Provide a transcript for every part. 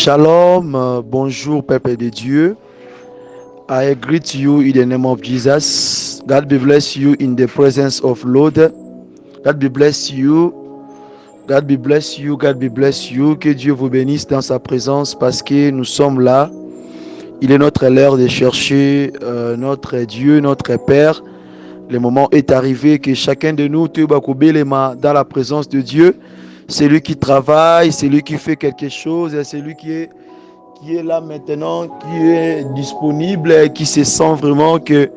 Shalom, bonjour peuple de Dieu. I greet you in the name of Jesus. God be bless you in the presence of Lord. God be bless you. God be bless you. God be bless you. Que Dieu vous bénisse dans sa présence parce que nous sommes là. Il est notre l'heure de chercher notre Dieu, notre Père. Le moment est arrivé que chacun de nous, dans la présence de Dieu, c'est lui qui travaille, c'est lui qui fait quelque chose, c'est lui qui est là maintenant, qui est disponible, qui se sent vraiment qu'il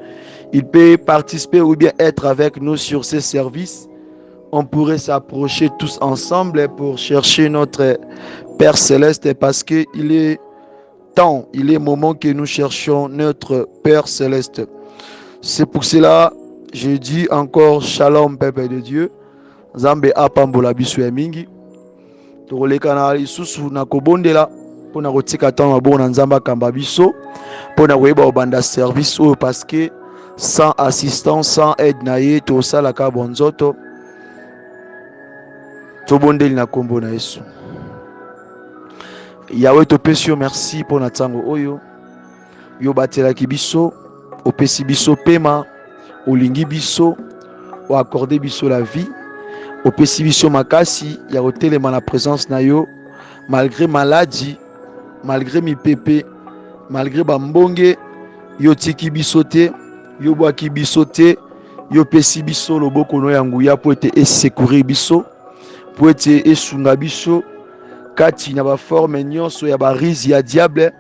peut participer ou bien être avec nous sur ces services. On pourrait s'approcher tous ensemble pour chercher notre Père Céleste parce qu'il est temps, il est moment que nous cherchions notre Père Céleste. C'est pour cela, je dis encore Shalom, peuple de Dieu. Zambe apambola biso ya mingi. Tokolekana lisusu na kobondela pona kotika ntango mabongo na nzambe akamba biso pona koyeba kobanda service oyo parce que sans assistance, sans aide na ye tosalaka bonzoto. Tobondeli na kombo na Yesu. Yawe topesi yo merci pona ntango oyo yo batelaki biso, opesi biso pema, olingi biso, oaccorde biso la vie, opesi biso makasi ya kotelema na présence na yo malgré maladie, malgré mipepe, malgré bambonge, yo tiki biso te, yo bwaki biso te, yo pesi biso loboko no ya nguya po ete esekourir biso, po ete esunga biso kati na baforme nyonso ya barizi ya diable.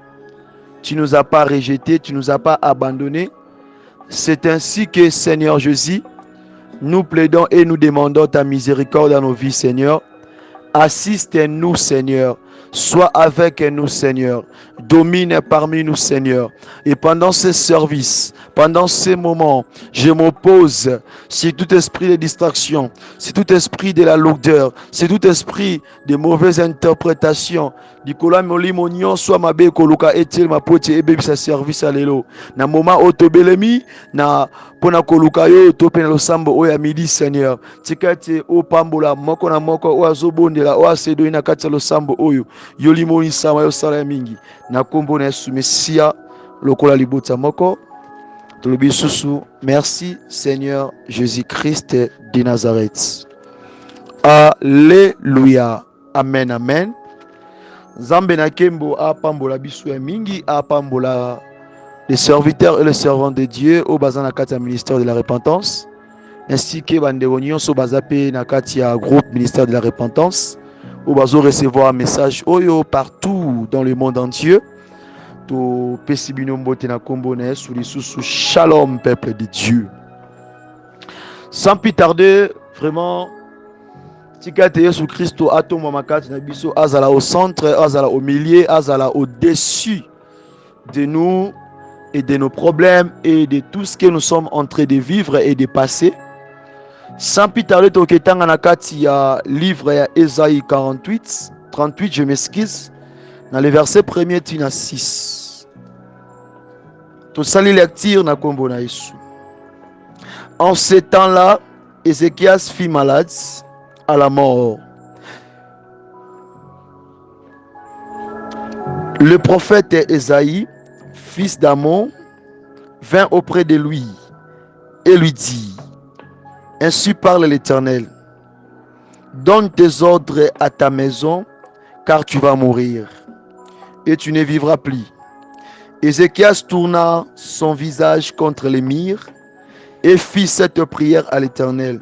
Tu nous as pas rejeté, tu nous as pas abandonné. C'est ainsi que Seigneur Jésus, nous plaidons et nous demandons ta miséricorde dans nos vies, Seigneur. Assiste-nous, Seigneur. Sois avec nous, Seigneur. Domine parmi nous, Seigneur. Et pendant ces services, pendant ces moments, je m'oppose sur tout esprit de distraction, sur tout esprit de la lourdeur, sur tout esprit de mauvaise interprétation. Nicolas Molimo nyonso mabe koluka etil mapote ebebisa service alelo. Na moment otobelemi na pona koluka yo tope na losambo oya midi, Seigneur. Tikate o pambola moko na moko o azobondela o asedo na kati losambo oyo. Yolimo insama yo sala mingi. Na kombo na Yesu Mesia lokola libota moko. Tolobi susu. Merci Seigneur Jésus-Christ de Nazareth. Alléluia. Amen, amen. Zambe na kembo apambola biso ya mingi, apambola les serviteurs et les servantes de Dieu au bazana kati ministère de la repentance, ainsi que bandeko nyonso bazape na kati ya groupe ministère de la repentance au bazo recevoir un message oyo partout dans le monde entier. To pesi bino mbote na kombo na Yesu lisusu. Shalom peuple de Dieu. Sans plus tarder, vraiment tikate Yesu Christo atomo makati na biso azala au centre, azala au milieu, azala au-dessus de nous et de nos problèmes et de tout ce que nous sommes en train de vivre et de passer. Sans plus tarder, toketanga na kati ya livre ya Esaïe 38, je m'excuse, dans le verset 1er tina 6. To sali lecture na kombo na Yesu. En ce temps-là, Ézéchias fut malade à la mort. Le prophète Esaïe, fils d'Amon, vint auprès de lui et lui dit: Ainsi parle l'Éternel, donne tes ordres à ta maison, car tu vas mourir, et tu ne vivras plus. Ézéchias tourna son visage contre les murs et fit cette prière à l'Éternel: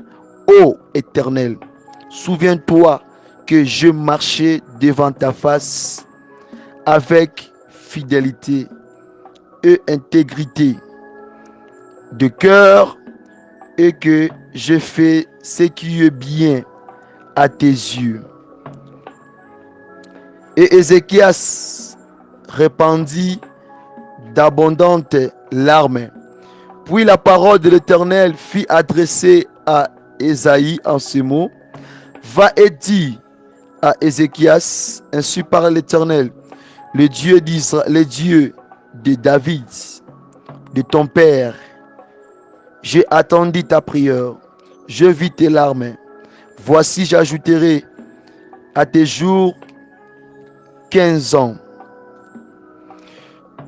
Ô Éternel, souviens-toi que je marchais devant ta face avec fidélité et intégrité de cœur, et que j'ai fait ce qui est bien à tes yeux. Et Ézéchias répandit d'abondantes larmes. Puis la parole de l'Éternel fut adressée à Esaïe en ces mots: Va et dis à Ézéchias, ainsi parle l'Éternel, le Dieu d'Israël, le Dieu de David, de ton père. J'ai attendu ta prière, je vis tes larmes. Voici, j'ajouterai à tes jours 15 ans.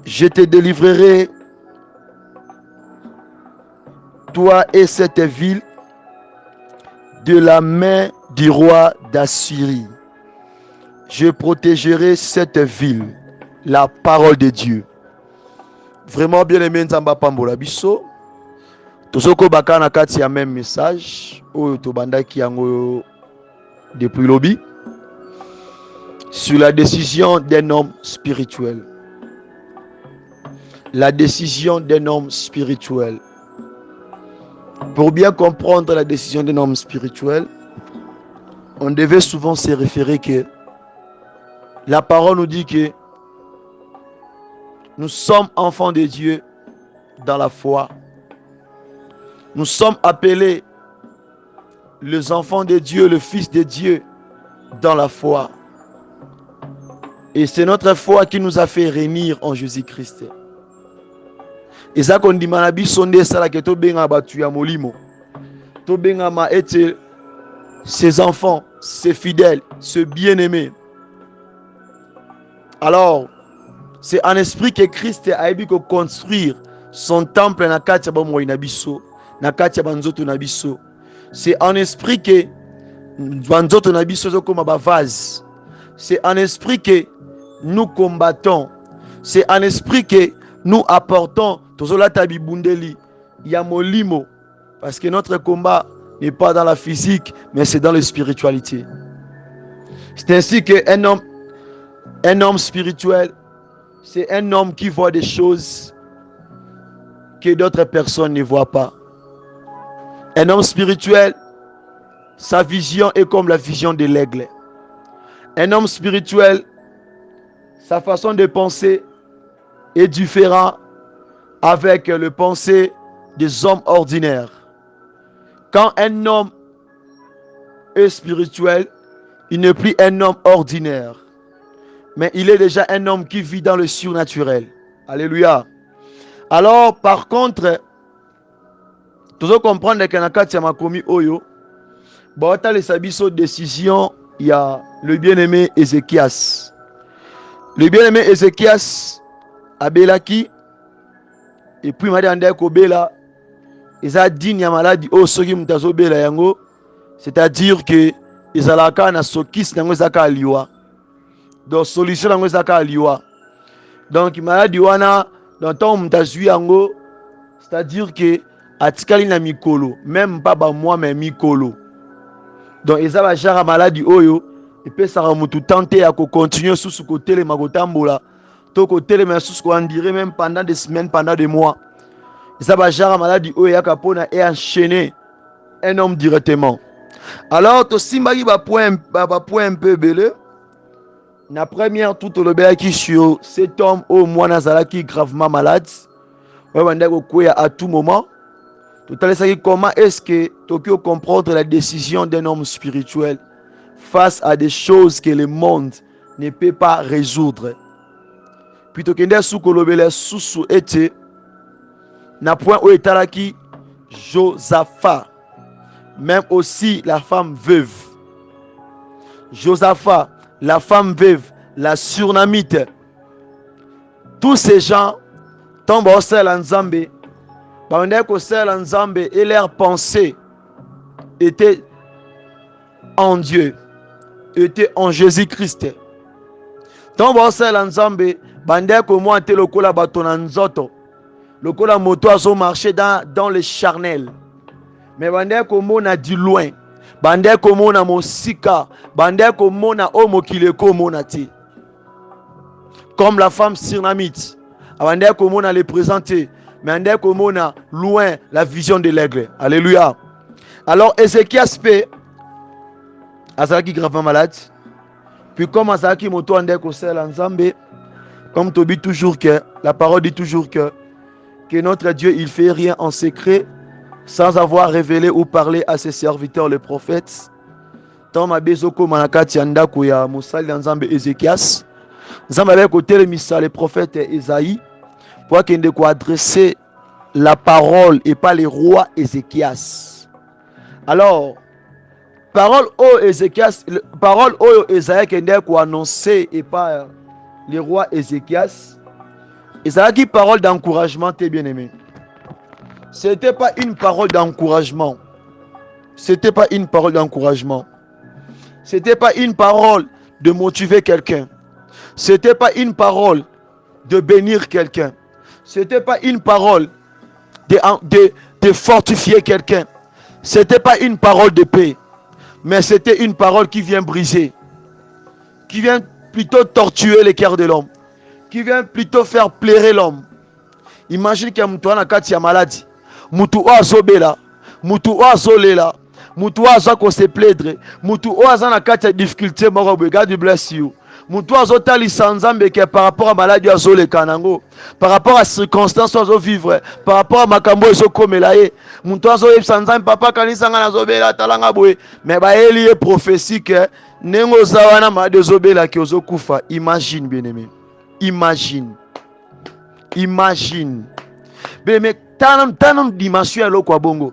Je te délivrerai, toi et cette ville, de la main du roi d'Assyrie. Je protégerai cette ville. La parole de Dieu. Vraiment bien aimé Nzamba Pambola Biso. Tozoko baka na kati ya même message oyo tobandaki yango depuis lobby sur la décision d'un homme spirituel. La décision d'un homme spirituel. Pour bien comprendre la décision d'un homme spirituel, on devait souvent se référer que la parole nous dit que nous sommes enfants de Dieu dans la foi. Nous sommes appelés les enfants de Dieu, le Fils de Dieu dans la foi. Et c'est notre foi qui nous a fait réunir en Jésus-Christ. Et ça qu'on dit manabi sonde sala que to benga batu ya molimo. To benga ma ete ses enfants, ses fidèles, ses bien-aimés. Alors, c'est en esprit que Christ a eu que construire son temple na kati ya bomo inabiso, na kati ya banzoto na biso. C'est en esprit que banzoto na biso zo comme ba vase. C'est en esprit que nous combattons. C'est en esprit que nous apportons tozola tabi bundeli ya molimo, parce que notre combat n'est pas dans la physique, mais c'est dans la spiritualité. C'est ainsi qu'un homme spirituel, c'est un homme qui voit des choses que d'autres personnes ne voient pas. Un homme spirituel, sa vision est comme la vision de l'aigle. Un homme spirituel, sa façon de penser est différente avec le pensée des hommes ordinaires. Quand un homme est spirituel, il n'est plus un homme ordinaire, mais il est déjà un homme qui vit dans le surnaturel. Alléluia. Alors, par contre, tu dois comprendre que dans le cas de Makomi Oyo, dans les abyssaux de décision, il y a le bien-aimé Ézéchias. Le bien-aimé Ézéchias a Belaki, et puis il m'a dit Kobela, ils a dit ya maladie au soki mutazo bela yango, c'est-à-dire que ils alaka na sokis nango zaka aliwa. Donc solution nango zaka aliwa. Donc maladie wana dans ton mutazu yango, c'est-à-dire que atikali na mikolo, même pas ba moi mais mikolo. Donc ils a genre maladie oyo, et puis ça remutu tenter à continuer sous ce côté les magotambola. To côté les mais sous on dirait même pendant des semaines, pendant des mois. Ça va genre maladie oya kapona et enchaîner un homme directement. Alors to simbagi ba point un peu belé. La première tout le béa qui sur cet homme au moins nazala qui gravement malade. Ouais wanda ko koya à tout moment. Tout à l'heure comment est-ce que Tokyo comprendre la décision d'un homme spirituel face à des choses que le monde ne peut pas résoudre. Puis Tokyo sous kolobele sous été na point où etalaki Josaphat, même aussi la femme veuve. Josaphat, la femme veuve, la Surnamite. Tous ces gens tombent au sel en Zambé. Au sel en Zambé et leur pensée était en Dieu, était en Jésus-Christ. Tombent au sel en Zambé, bandeko moi te lokola baton nzoto. Le coup la moto a marché dans le charnel. Mais bandé comme on a du loin. Bandé comme on a mosika. Bandé comme on a homo kileko monati. Comme la femme Surnamite. Bandé comme on a les présenter. Mais bandé comme on a loin la vision de l'aigle. Alléluia. Alors Ézéchias fait Azaki gravement malade. Puis comme Azaki moto andé ko sel ensemble. Comme Tobi toujours que la parole dit toujours que notre Dieu, il fait rien en secret sans avoir révélé ou parlé à ses serviteurs, les prophètes. Tant ma bezoko manakati andako ya musali nzambe Ézéchias. Nzambe avec côté le prophète Esaïe pour qu'il ne adresser la parole et pas les rois Ézéchias. Alors, parole au Ézéchias, parole au Esaïe qui est annoncé et pas les rois Ézéchias. ezalaki parole d'encouragement, tes bien-aimé. C'était pas une parole d'encouragement. C'était pas une parole d'encouragement. C'était pas une parole de motiver quelqu'un. C'était pas une parole de bénir quelqu'un. C'était pas une parole de fortifier quelqu'un. C'était pas une parole de paix. Mais c'était une parole qui vient briser. Qui vient plutôt torturer le cœur de l'homme. Qui vient plutôt faire pleurer l'homme. Imagine que mtu ana kati ya maladie. Mtu o azobela. Mtu o azolela. Mtu o aza ko se plaindre. Mtu o aza na kati ya difficulté moko boye. God bless you. Mtu azotalisa nzambe ke par rapport à maladie azoleka nango. Par rapport à circonstances ozo vivre. Par rapport à makambo ezokomela ye. Mtu azoyebisa nzambe papa kanisa nga nazobela talanga boye. Mais ba eli ye prophétie ke nengo zawana malade ozobela ke ozokufa. Imagine bien aimé. Imagine. Imagine. Mais tant dimension à l'eau bongo.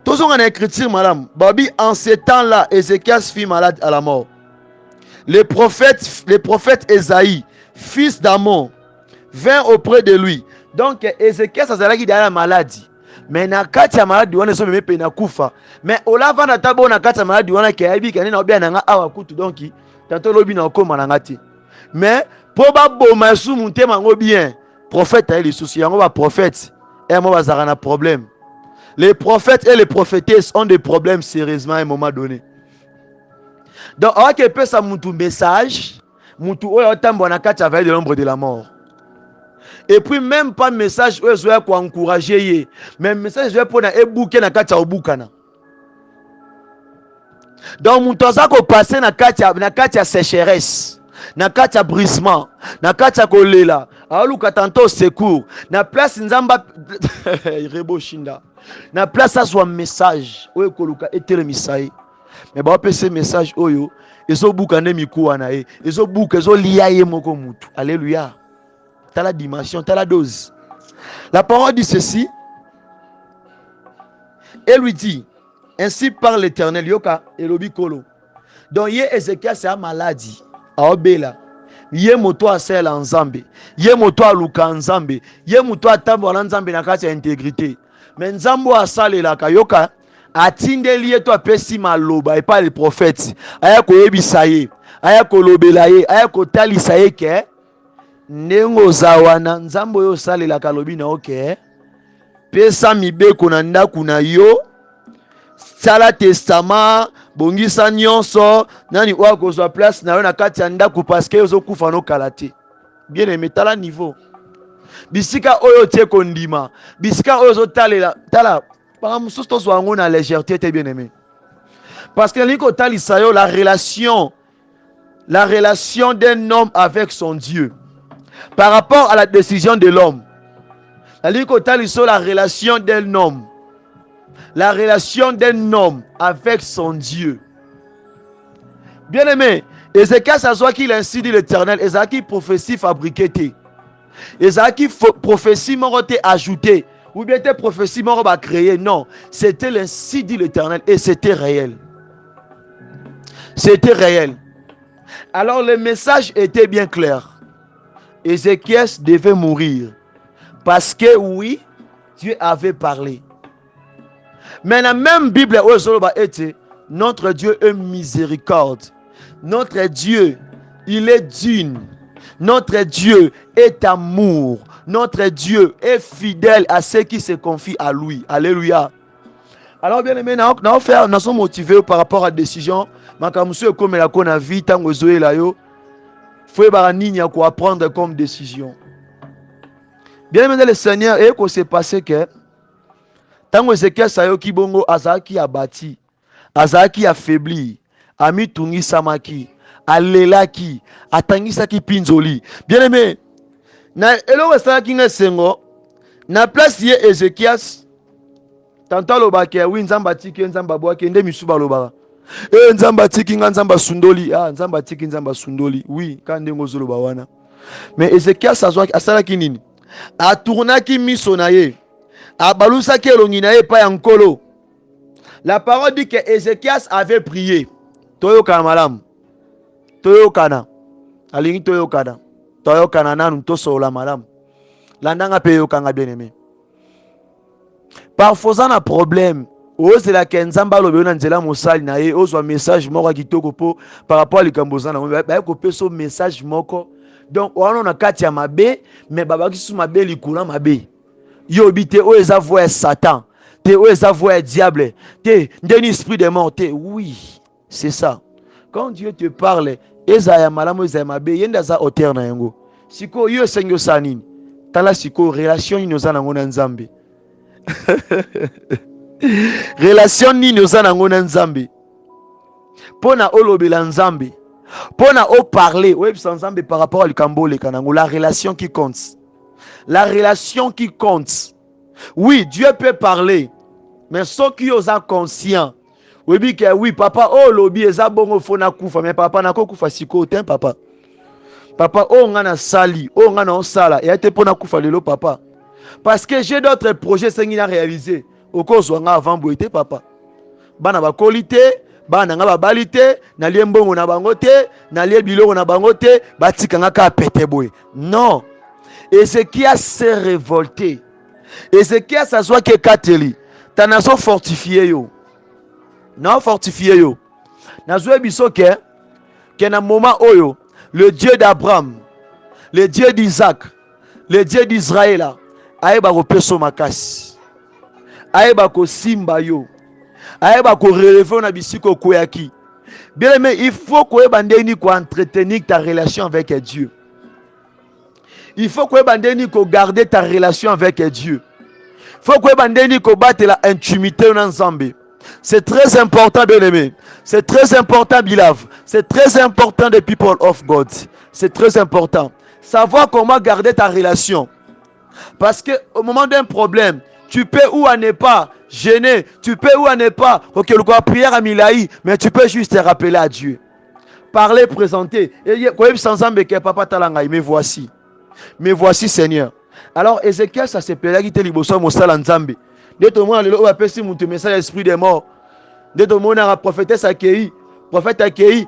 Tous on a écriture madame. Babi en ces temps-là, Ézéchias fut malade à la mort. Le prophète Esaïe, fils d'Amon, vint auprès de lui. Donc Ézéchias a zalaki dans la maladie. Mais na kati ya maladie wana so meme pe na kufa. Mais olava na tabo na kati ya maladie wana ke ayibi kanina obia na nga awa kutu donc tato lobi na okoma na ngati. Mais po ba boma su muntema ngo bien. Prophète a les soucis, yango ba prophète et moi bazara na problème. Les prophètes et les prophétesses ont des problèmes sérieusement à un moment donné. Donc on va que peut ça mutu message, mutu oyo tambo na kati ya de l'ombre de la mort. Et puis même pas message oyo zoya ko encourager ye, mais message zoya pour na ebuke na kati ya obukana. Donc mutu aza ko passer na kati ya sécheresse. Na kati ya brisement, na kati ya kolela, aluka tanto secours, na place nzamba rebo shinda. Na place ça soit message oyo koluka etele misaye. Mais ba pese message oyo ezobuka ne mikuwa na ye, ezobuka ezolia ye moko mutu. Alléluia. T'as la dimension, t'as la dose. La parole dit ceci. Elle lui dit, ainsi parle l'Éternel, yoka elobi kolo. Donc ye Ézéchias c'est un maladie. Aobela ye moto asela nzambe, ye moto aluka nzambe, ye moto atambola nzambe na kati ya intégrité. Mais nzambo asalelaka yoka atindeli ye to apesi maloba epa le prophète aya koyebisa ye, aya kolobela ye, aya kotalisa ye ke ndenge ozawana nzambe oyo osalelaka lobi na oke pesa mibeko na ndako na yo, sala testament, bongisa nyonso nani oyo akozwa place na yo na kati ya ndako paske ozokufa no kala te. Bien aimé, tala niveau bisika oyo tie kondima, bisika oyo ozotalela tala par mosusu tozwa yango na légèreté te bien aimé, parce que nalingi kotalisa yo la relation d'un homme avec son Dieu par rapport à la décision de l'homme. Nalingi kotalisa la relation d'un homme, la relation d'un homme avec son Dieu. Bien aimé, Ézéchias a soit qu'il ainsi dit l'Éternel, Ézéchias prophétie fabriquée, Ézéchias prophétie morote ajoutée, ou bien tes prophéties morote créée. Non, c'était l'ainsi dit l'Éternel et c'était réel. C'était réel. Alors le message était bien clair. Ézéchias devait mourir parce que oui, Dieu avait parlé. Mais la même Bible était notre Dieu est miséricorde. Notre Dieu, il est digne. Notre Dieu est amour. Notre Dieu est fidèle à ceux qui se confient à lui. Alléluia. Alors bien aimé, nous sommes motivés par rapport à la décision. Makamusu comme la kona vie tango zoé la yo. Faut baraninya ko apprendre comme décision. Bien aimé le Seigneur, et qu'on s'est passé que tango Ézéchias sayo kibongo azaki abati, azaki affaibli, ami tungi samaki, alelaki, atangisaki pinzoli. Bien aimé, na elo esaki nga sengo, na place ye Ézéchias, tanta lobake wi nzamba tiki nzamba boake nde misuba lobaka. Nzamba tiki nga nzamba sundoli, nzamba tiki nzamba sundoli. Oui, kande ngozolo bawana. Mais Ézéchias asalaki nini? Atournaki miso na ye. Abalusaki elongi na ye pa ya nkolo. La parole dit que Ézéchias avait prié. Toyokana malamu. Toyokana. Alingi toyokana. Toyokana nanu tosola malamu. Landanga pe yokanga bien aimé. Parfois on a un problème. C'est la kenzamba lobe na nzela mosali na ye ozwa message moko kitoko po par rapport à likamboza na ba ko peso message moko. Donc on a kati ya mabe mais baba kisu mabe likula mabe. Yo bité o eza voix Satan. Te o eza voix diable. Te ndeni esprit de mort te. Oui, c'est ça. Quand Dieu te parle, ezaya malamu ezaya mabe yenda za auteur na yango. Siko yo sengo sanini. Tala siko relation ni nozana ngona nzambe. Relation ni nozana ngona nzambe. Pona olobela nzambe. Pona o parler web sans nzambe par rapport à likambo le kanango, la relation qui compte. La relation qui compte. Oui, Dieu peut parler. Mais ceux qui sont conscients. Oui, oui, papa, oh, lobby, eza bongo fona kufa. Mais papa, nako kufa siko, ten papa. Papa, oh, ngana sali, oh, ngana on sala. Et a été pona kufa lelo, papa. Parce que j'ai d'autres projets qui sont réalisés. Au cours de avant boité, papa. Bana ba qualité, bana nga ba balité, na liembongo na bangote, na liebilongo na bangote, batika nga ka pété boy. Non. Ézéchias s'est révolté. Ézéchias s'assoit que Kateli. Ta nation fortifiée yo. Non fortifié yo. Nazoué biso que na moment oyo, le Dieu d'Abraham, le Dieu d'Isaac, le Dieu d'Israël, aïba ko peso makasi. Aïba ko simba yo. Aïba ko relever na bisiko koyaki. Bien aimé, il faut que bandeni ko entretenir ta relation avec Dieu. Il faut que bandeni ko garder ta relation avec Dieu. Il faut que bandeni ko battre la intimité dans Nzambe. C'est très important, bien aimé. C'est très important, beloved. C'est très important, the people of God. C'est très important. Savoir comment garder ta relation. Parce que au moment d'un problème, tu peux ou à ne pas gêner. Tu peux ou à ne pas. Ok, le quoi prière à Milaï, mais tu peux juste te rappeler à Dieu. Parler, présenter. Et sans âme que papa talangaï. Mais voici, Seigneur. Alors, Ézéchiel, ça se pèlera qui te liboso mosala nzambe. Dès tout le monde, on appelle si mon message l'esprit des morts. Dès tout le monde a prophétesse accueilli. Prophète accueilli.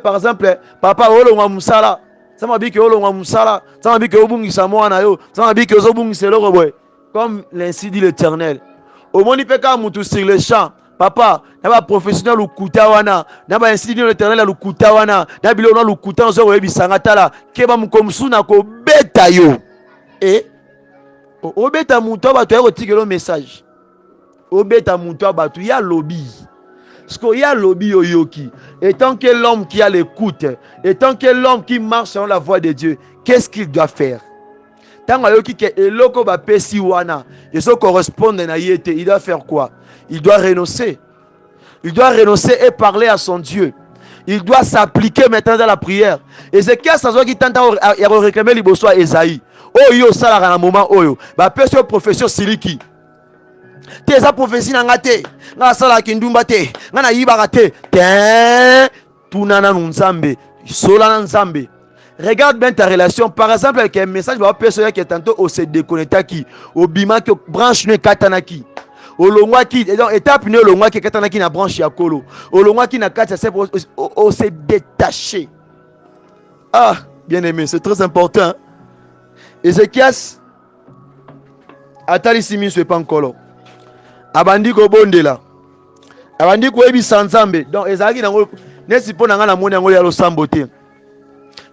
Par exemple, papa, olonga musala. Ça m'a dit que olonga musala. Ça m'a dit que obungi samoa na yo. Ça m'a dit que obungi c'est l'oro boy. Comme l'ainsi dit l'Éternel. Au monde il peut quand moutou sur le champ. Papa, n'a pas professionnel ou kutawana. N'a pas ainsi dit l'Éternel ou kutawana. N'a pas bilona ou kutan zo webi sangatala. Keba mukomsu na ko beta yo. Et obeta muto batu ya tikelo message. Obeta muto batu ya lobby. Parce qu'il y a lobby yoki. Et tant que l'homme qui a l'écoute, et tant que l'homme qui marche selon la voix de Dieu, qu'est-ce qu'il doit faire? Tant que eloko ba pesi wana, et ça correspond à yete, il doit faire quoi? Il doit renoncer. Il doit renoncer et parler à son Dieu. Il doit s'appliquer maintenant dans la prière. Et c'est qu'à ça qui tente à réclamer liboso à Esaïe. Oh yo ça la moment oyo. Ba pesi profession siliki. Te eza prophétie na ngate. Nga sala kindumba te. Nga na yibaka te. Ten tunana nzambe. Sola na nzambe. Regarde bien ta relation. Par exemple, avec un message, va personne qui est tantôt au se déconnecter qui, au bima qui branche ne katanaki. Au longwa qui, et donc étape ne longwa qui katanaki na branche ya kolo. Au longwa qui na kata c'est au se détacher. Ah, bien aimé, c'est très important. Ézéchias atali simi se pas encore. Abandi ko bondela. Abandi ko ebi sanzambe. Donc ezaki nango nesi pona nga na moni yango ya losambo te.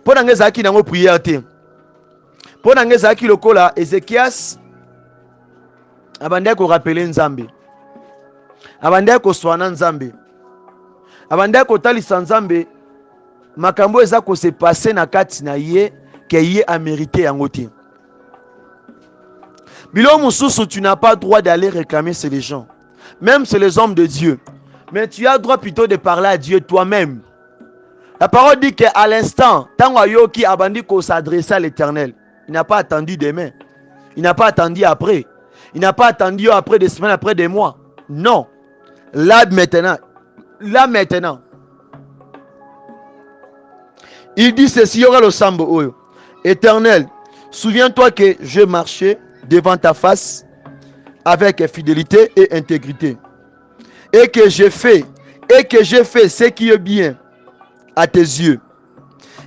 Pona nga ezaki nango prière te. Pona nga ezaki lokola Ézéchias abandi ko rappeler Nzambe. Abandi ko swana Nzambe. Abandi ko talisa Nzambe makambo eza ko se passer na kati na ye ke ye a mérité yango te. Bilo mususu, tu n'as pas droit d'aller réclamer chez les gens. Même chez les hommes de Dieu. Mais tu as droit plutôt de parler à Dieu toi-même. La parole dit qu'à l'instant, tant Yoki abandi qu'on s'adressait à l'Éternel. Il n'a pas attendu demain. Il n'a pas attendu après. Il n'a pas attendu après des semaines, après des mois. Non. Là maintenant. Là maintenant. Il dit ceci, aura le sambo oyo. Éternel, souviens-toi que je marchais devant ta face avec fidélité et intégrité. Et que j'ai fait ce qui est bien à tes yeux.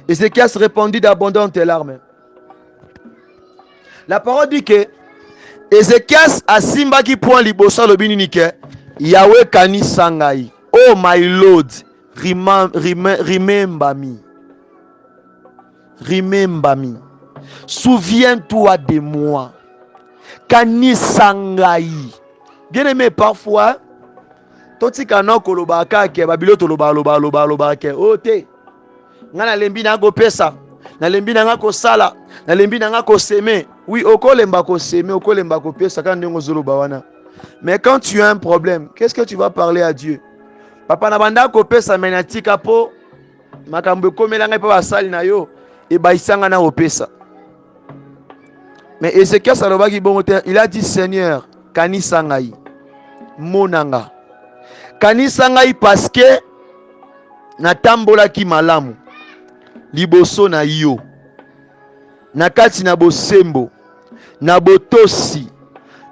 Ézéchias répondit d'abondantes larmes. La parole dit que Ézéchias a simbaki point liboso lobini nike Yahweh kanisa ngai. Oh my Lord, remember me. Remember me. Souviens-toi de moi. Kanisa ngai. Bien aimé, parfois, toti kana kolobaka ke babilo to loba ke ote. Ngana lembi na go pesa. Na lembi na ngako sala. Na lembi na ngako seme. Oui, okolemba ko seme, okolemba ko pesa quand ndenge zoloba wana. Mais quand tu as un problème, qu'est-ce que tu vas parler à Dieu? Papa na banda ko pesa menatika po makambo komela ngai pa basali na yo e baisanga na opesa. Mais Ézéchias alobaki bongo te, il a dit Seigneur, kanisa ngai, monanga. Kanisa ngai parce que natambolaki malamu liboso na yo. Na kati na bosembo, na botosi,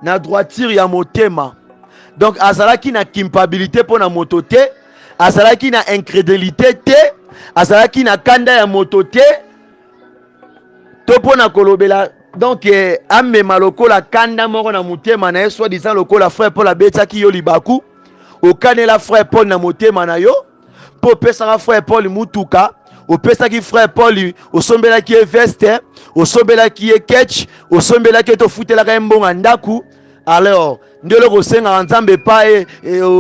na droiture ya motema. Donc azalaki na culpabilité pour na moto te, azalaki na incrédulité te, azalaki na kanda ya moto te, to po na kolobela. Donc amema lokola kanda moko na motema na ye, soit disant lokola frère Paul abetaki yo libaku, okanela frère Paul na motema na yo, po pesaka frère Paul mutuka, opesaki frère Paul osombelaki ye veste, osombelaki ye ketch, osombelaki to futelaka mbonga ndaku. Alors ndelo kosenga nzambe pa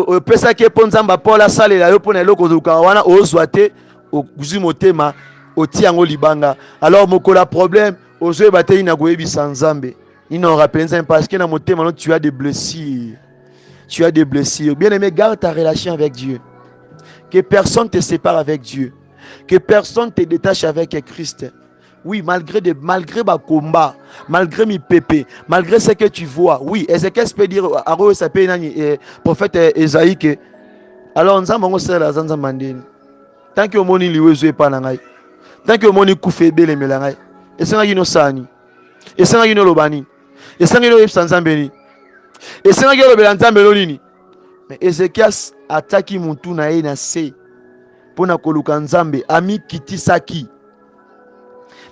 opesaki po nzamba Paul asalela yo pona eloko zoka wana ozwa te okuzi motema oti yango libanga. Alors mokola problème ozoe bateli na koyebisa nzambe ino rappelle parce que na motema non tu as des blessures. Tu as des blessures. Bien aimé, garde ta relation avec Dieu. Que personne te sépare avec Dieu. Que personne te détache avec Christ. Oui, malgré ma combat, malgré mes pépés, malgré ce que tu vois. Oui, Ézéchiel peut dire, prophète Esaïe, que alors nous avons la zanza mandine. Tant que moni liwezo pas nangai. Tant que moni koufe bele melangai. Et ça ngino sani. Et ça ngino lobani. Et ça ngino sanzambeni. Et ça ngino belanzambe lolini. Mais Ézéchiel attaque muntu na ye na se. Pona koluka nzambe ami kitisaki.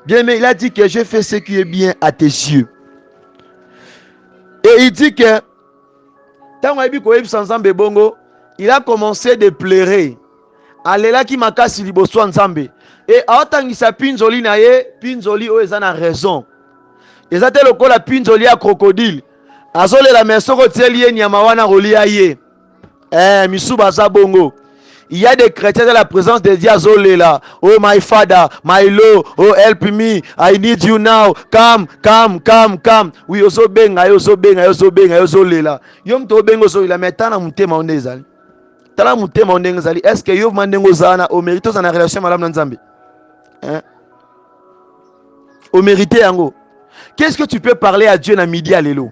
Bien, mais il a dit que je fais ce qui est bien à tes yeux. Et il dit que il a commencé de pleurer. Alela ki makasi liboso nzambe. Et aotangisa pinzoli na ye, pinzoli o eza na raison. Ezate lokola pinzoli ya crocodile. Azole la mesoko tieli ye nyama wana rolia ye. Misuba za bongo. Il y a des chrétiens dans la présence de Dieu. Là. Oh my father, my Lord, oh help me, I need you now. Come. Oui, oso benga, oso lela. Yom to bengo so ila metana mutema ondezali. Tala mutema ondezali. Est-ce que yo mandengo zana au mérite na relation madame Nzambe? Hein? Au mérite yango. Qu'est-ce que tu peux parler à Dieu na midi à lelo?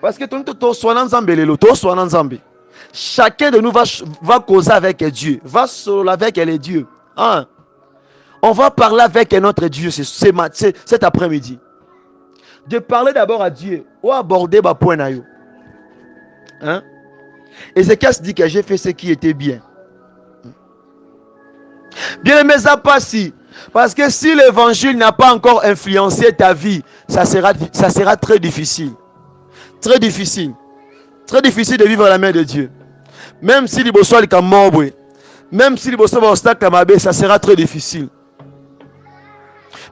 Parce que to soana Nzambe lelo, to soana Nzambe. Chacun de nous va causer avec Dieu, va solo avec les dieux. Hein? On va parler avec notre Dieu cet après-midi. De parler d'abord à Dieu ou aborder ma point na yo. Hein? Ézéchiel dit que j'ai fait ce qui était bien. Bien aimé, ça passe si. Parce que si l'évangile n'a pas encore influencé ta vie, ça sera très difficile. Très difficile. Très difficile de vivre à la main de Dieu. Même si les bossois les camobres, même si les bossois obstacle à ça sera très difficile.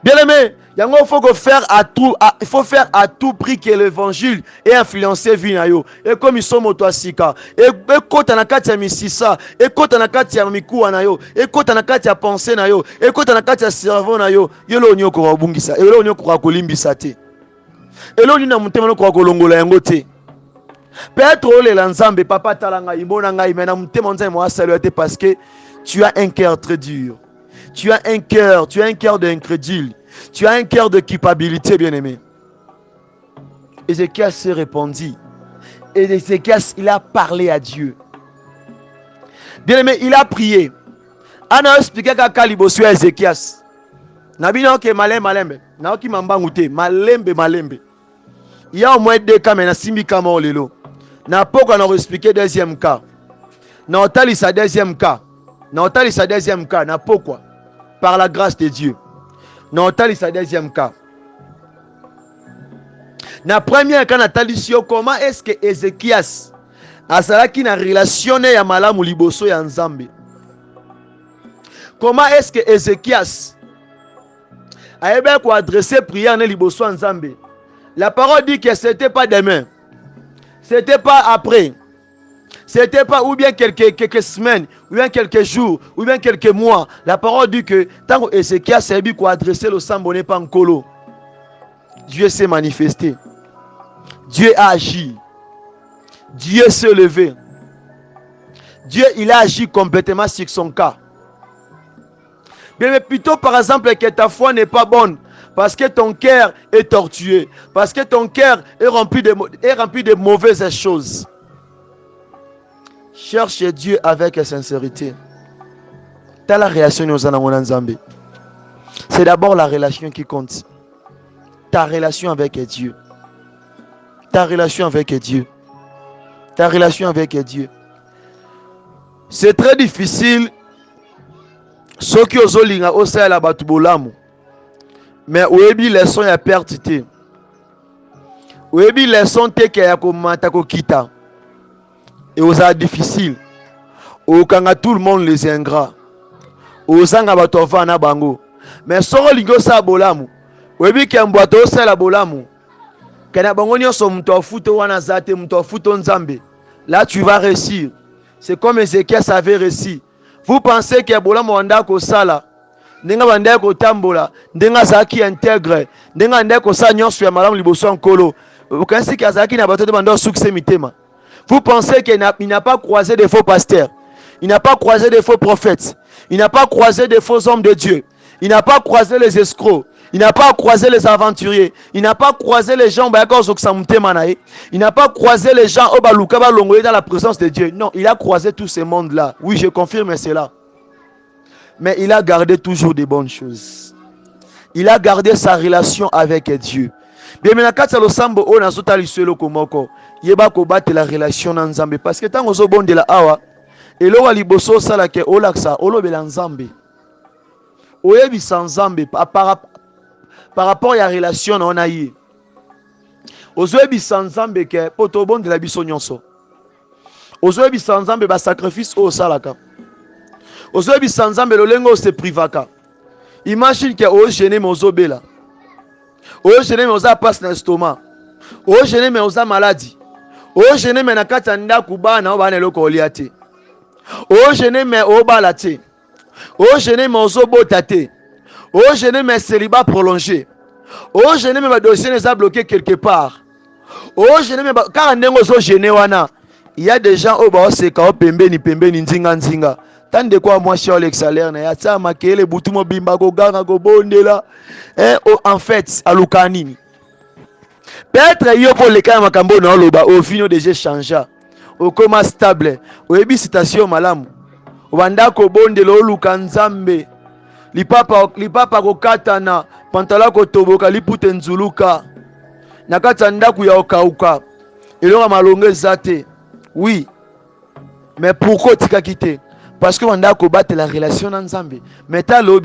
Bien aimé, il faut faire à tout prix que l'évangile ait influencé vie na yo. Et comme ils sont motoasika, et quand on a katia misisa, et quand on a katia mikuwa na yo, et quand on a katia pensée na yo, et quand on a katia cerveau na yo, yelo nyoko wabungisa, yelo nyoko kwa kolimbisa te. Yelo nyina mutema no kwa kolongola yango te. Peut-être que l'ensemble papa talanga imona ngai mais na mutema nzai mo saluer parce que tu as un cœur très dur. Tu as un cœur d'incrédule. Tu as un cœur de culpabilité, bien-aimé. Ézéchiel s'est répandu. Et Ézéchiel, il a parlé à Dieu. Bien-aimé, il a prié. On a expliqué qu'à libosu Ézéchiel. Nabino ke malembe. Na oki mambangute malembe. Il y a au moins 2 cas mais na simbi kama olelo. Na poko na expliquer deuxième cas. Na otali sa deuxième cas. Na pourquoi? Par la grâce de Dieu. Na otali sa deuxième cas. Na première quand natalisio comment est-ce que Ézéchias azalaki na relation ya malamu liboso ya Nzambe? Comment est-ce que Ézéchias a ko adresser prière na liboso ya Nzambe? La parole dit que c'était pas demain, c'était pas après, c'était pas ou bien quelques semaines, ou bien quelques jours, ou bien quelques mois. La parole dit que tant que Ézéchias a ko adresser le samboné pas nkolo, Dieu s'est manifesté, Dieu a agi, Dieu s'est levé, Dieu il a agi complètement sur son cas. Mais plutôt par exemple que ta foi n'est pas bonne, parce que ton cœur est tortueux, parce que ton cœur est rempli de mauvaises choses. Cherche Dieu avec sincérité. T'as la relation aux Nzambe. C'est d'abord la relation qui compte. Ta relation avec Dieu. Ta relation avec Dieu. Ta relation avec Dieu. C'est très difficile. Ceux qui osent linga osa la batu bolamu. Mais oyebi leçon ya pertité. Oyebi leçon te ke ya komata ko kita. Et osa difficile. Okanga tout le monde les ingrats. Osanga batu na bango. Mais soro lingo sa bolamu. Oyebi ke mbwato osa la bolamu. Kana bango nyonso muto afuto wana zate muto afuto Nzambe. Là tu vas réussir. C'est comme Ézéchias avait réussi. Vous pensez que bolamu wanda ko sala? Ndenga banda ko tambola, ndenga zaki intègre, ndenga nda ko sa nyonso ya malamu liboso nkolo. Okansi ki azaki na bato de banda succès mitema. Vous pensez qu'il n'a pas croisé de faux pasteurs, il n'a pas croisé de faux prophètes, il n'a pas croisé de faux hommes de Dieu, il n'a pas croisé les escrocs, il n'a pas croisé les aventuriers, il n'a pas croisé les gens il n'a pas croisé les gens au baluka balongoye dans la présence de Dieu. Non, il a croisé tous ces mondes-là. Oui, je confirme cela. Mais il a gardé toujours des bonnes choses. Il a gardé sa relation avec Dieu. Bien maintenant quand le sambo on a sauté le komoko, yeba ko battre la relation na Nzambe parce que tant ozo bon de la awa et lo wali boso sala ke olaksa olobela Nzambe. Oyebi sans Nzambe par rapport à la relation on a eu. Ozoyebi sans Nzambe ke poto bon de la biso nyonso. Ozoyebi sans Nzambe ba sacrifice o salaka. Ozoyebi sans Nzambe lolengo se privaka. Imagine que o gêné mozobela. O gêné mais oza passe na estomac. O gêné mais oza maladie. O gêné mais na kata ndaku bana obana eloko oliate. O gêné mais obala te. O gêné mais ozobota te. O gêné mais célibat prolongé. O gêné mais ba dossier n'est pas bloqué quelque part. O gêné mais car ndengo zo gêné wana. Il y a des gens au ba se ka pembeni nzinga nzinga. Tant de quoi moi sur l'exalaire na yatsa makele butumo bimba ko ganga ko bondela en fait alukanini peut-être yo pour le cas makambo na loba au fino déjà changea au coma stable au ebi citation malamu wanda ko bondela oluka Nzambe lipapa ko katana pantala ko toboka lipute nzuluka nakata ndaku ya okauka elonga malonge zate. Oui, mais pourquoi tika kite? Parce que on a combattu la relation ensemble. Maintenant,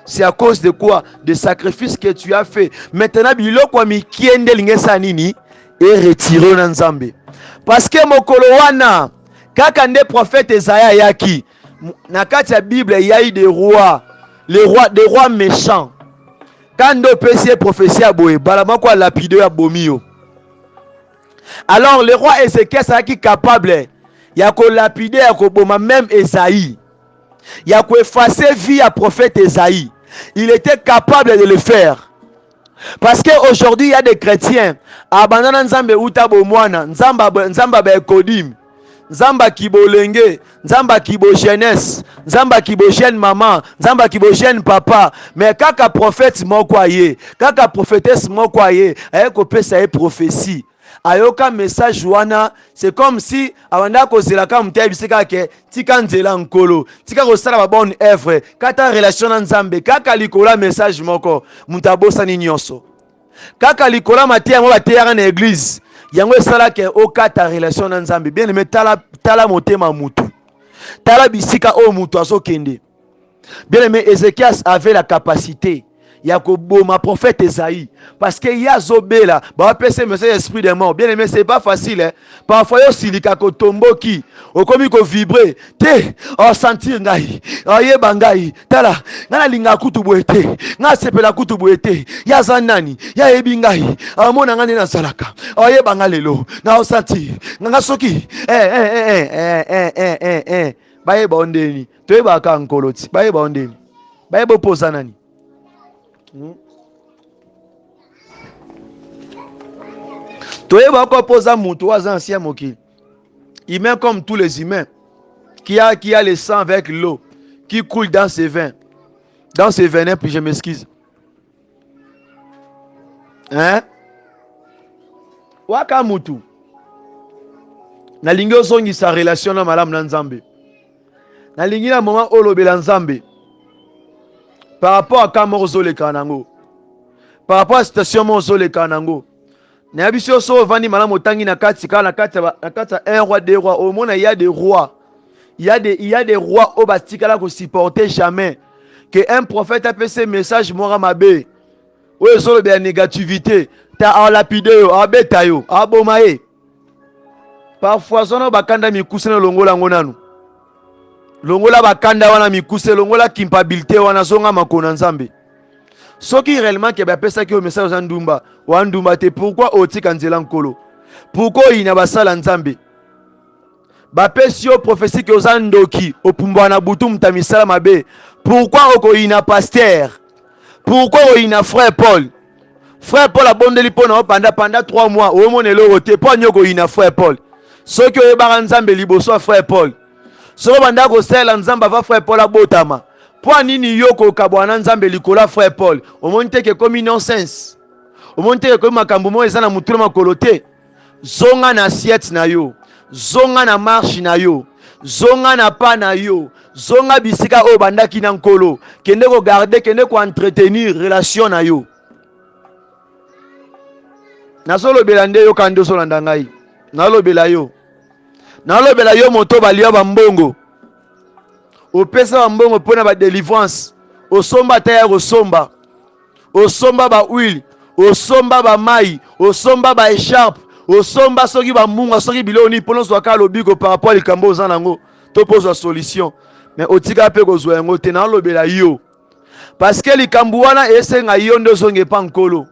c'est à cause de quoi? Des sacrifices que tu as fait. Maintenant, biloko mi kiende lingesa nini et retiré ensemble. Parce que mokolo wana kaka nde prophète Esaïa yaki na kati ya Bible il y a eu des rois, des rois méchants. Quand on peut prophétie à boye, balama kwa lapide ya bomio. Alors le roi Ézéchias est capable ya ko lapider ya ko boma même Esaïe, ya ko effacer vie à prophète Esaïe. Il était capable de le faire. Parce qu'aujourd'hui il y a des chrétiens abandonnent Nzambe uta bomwana, Nzamba ba kodim, Nzamba kibolenge, Nzamba kibo jeunesse, Nzamba kibo jeune maman, Nzamba kibo jeune papa. Mais kaka prophète moko aye, kaka prophétesse moko aye, aye ko pesa e prophétie. Ayoka message wana, c'est comme si avanda ko zelaka mutaya bisika ke tika nzela nkolo tika ko sala ba bonne œuvre kata relation na Nzambe kaka likola message moko mutabosa ni nyonso kaka likola matia mo bateya na église yango esala ke okata relation na Nzambe. Bien aimé, tala motema mutu, tala bisika o mutu azokende. Bien aimé, Ézéchias avait la capacité ya koboma prophète Esaïe parce que ya zobela ba pese message esprit de mort. Bien aimé, c'est pas facile hein. Parfois yo silika ko tomboki okomi ko vibrer te o sentir ngai oyeba ngai tala ngana linga kutu boete nga sepela kutu boete ya zanani ya yebi ngai amona ngani na salaka oyeba ngalelo na o sentir nga soki bayeba ondeni toyeba ka nkoloti bayeba ondeni bayeba poza nani toyeba ko poza mutu waza ancien mokili humain comme tous les humains qui a le sang avec l'eau qui coule dans ses veins dans ses veines puis je m'excuse hein waka mutu nalingi ozongisa relation na malamu na Nzambe nalingi na moment olobela Nzambe par rapport à quand ozoleka nango par rapport à situation ozoleka nango na biso so vandi malamu tangi na kati ka na kati un roi deux rois au monde il y a des rois il y a des rois au batikala ko supporter jamais que un prophète a fait ce message mora mabe ou ezolobela négativité ta lapide yo abeta yo abomae parfois zono bakanda mikuse na longola ngonanu longola bakanda wana mikuse longola kimpabilité wana zonga makona Nzambe soki réellement ke bapesa ki o message za ndumba wa ndumba te pourquoi otika nzela nkolo pourquoi ina basala Nzambe bapesi yo prophétie ke oza ndoki opumbwa na butu mtamisala mabe pourquoi oko ina pasteur pourquoi o ina frère Paul abondeli pona pendant 3 mois o monelo roté po nyoko ina frère Paul soki oyebaka Nzambe liboso frère Paul soko banda kosala Nzambe va frère Paul abotama po nini yoko kabwana Nzambe likola frère Paul omoni te ke comme nonsense omoni te ke comme makambo mo eza na mutulu makolo te zonga na assiette na yo zonga na marche na yo zonga na pa na yo zonga bisika o bandaki na nkolo kende ko garder kende ko entretenir relation na yo nazolobela nde yo kando solanda ngai nalobela yo moto balia bambongo opesa bambongo pona ba délivrance osomba ta ya kosomba osomba ba huile osomba ba mai osomba ba écharpe osomba soki ba munga soki biloni pona zwaka lobiko par rapport likambo oza nango to poza solution mais otika pe kozwa yango te nalobela yo parce que likambo wana esenga yo ndo zonge pa nkolo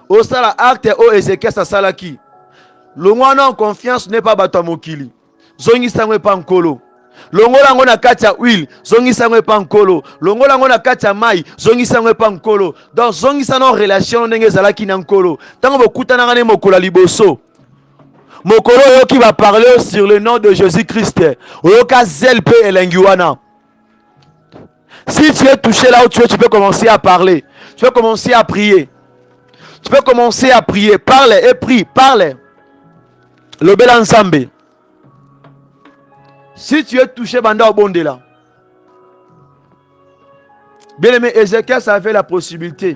osala acte o Ezekiel asalaki longwana en confiance n'est pas bato mokili zongisa ngwe pa nkolo longola ngo na kati ya huile zongisa ngwe pa nkolo longola ngo na kati ya mai zongisa ngwe pa nkolo donc zongisa no relation ndenge ezalaki na nkolo tango bokutana ngane mokola liboso mokolo yoki va parler sur le nom de Jésus-Christ oyoka zel pe elengi wana. Si tu es touché là où tu es, tu peux commencer à parler, tu peux commencer à prier. Tu peux commencer à prier, parle et prie, parle. Le bel ensemble. Si tu es touché, banda au bonde là. Bien aimé, Ézéchiel, ça avait la possibilité.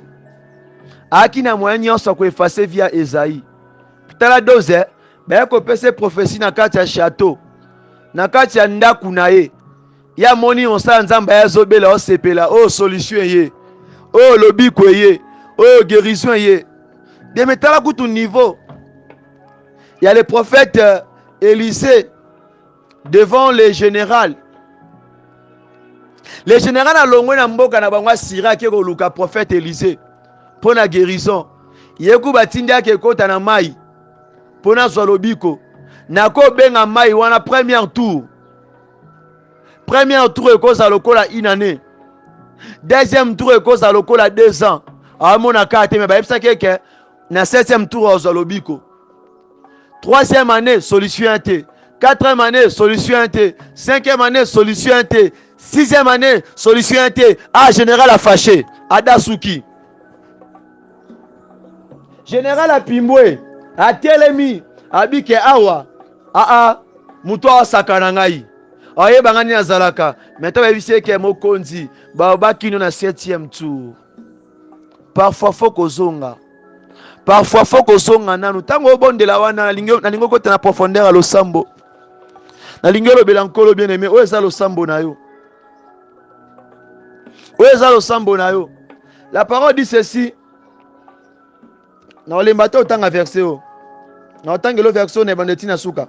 Aki na moyen ça ko effacer via Esaïe. Putain la dose, ben ko pese prophétie na kati ya château. Na kati ya ndaku na ye. Ya moni on sa nzamba ya zobela o sepela, oh solution ye. Oh lobiko ye. Oh guérison ye. De mettre à tout niveau. Il y a le prophète Élisée devant les généraux. Les généraux à l'ongwe na mboka na bangwa sira ke ko luka prophète Élisée pour la guérison. Yeku batinda ke kota na mai pour na zolobiko. Na ko benga mai wana premier tour. Premier tour e cause à lokola une année. Deuxième tour e cause à lokola 2 ans. A mona kate me ba epsa keke na 7e tour aux Zolobiko. 3e année, solution T. 4e année, solution T. 5e année, solution T. 6e année, solution T. Ah, général a fâché. Adasuki. Général a pimbwe. A telemi. Abike awa. Mutoa sakanangai. Oye bangani na zalaka. Maintenant, il y a des mokonzi. Babakino na 7e tour. Parfois, faut que zonga. Parfois, faut que zonga nanu. Tango au bon de la wana, nalingo kote na profondeur à l'osambo. Nalingo lo belankolo bien aimé. Où est ça l'osambo na yo? Où est ça l'osambo na yo? La parole dit ceci. Na olemba te otanga verset o. Na otangelo verset o na bandeti na suka.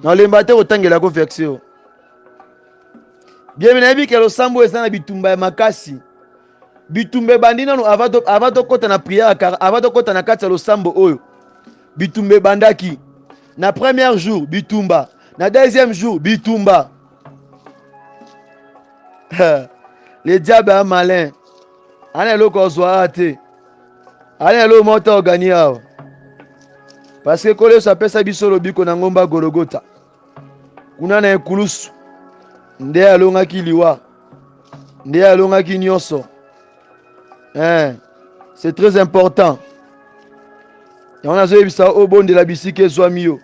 Na olemba te otangela ko verset o. Bien nayebi ke losambo eza na bitumba ya makasi. Bitumba bandi nanu avant tokota na prière avant tokota na kati ya losambo oyo. Bitumba bandaki. Na premier jour bitumba. Na deuxième jour bitumba. Le diable est malin. Ana eloko ozwa te. Ana eloko moto ogani awa. Parce que kole sapesa biso lobiko na ngomba Golgotha. Kuna na ekulusu. Nde alongaki liwa. Nde alongaki nyonso. C'est très important. Et on a zoé bisa obonde la bisike zwami yo.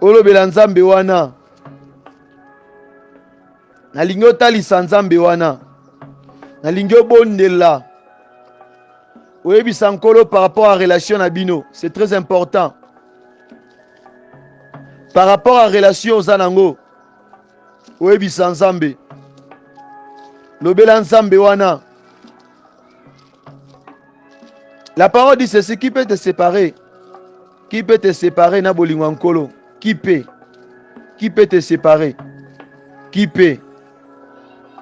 Olobela nzambe wana. Nalingi otalisa nzambe wana. Nalingi obondela. Oyebisa nkolo par rapport à relation na bino. C'est très important. Par rapport à relation oza nango. Oyebisa nzambe. Lobela nzambe wana. La parole dit ceci, qui peut te séparer? Qui peut te séparer na bolingo nkolo? Qui peut? Qui peut te séparer? Qui peut?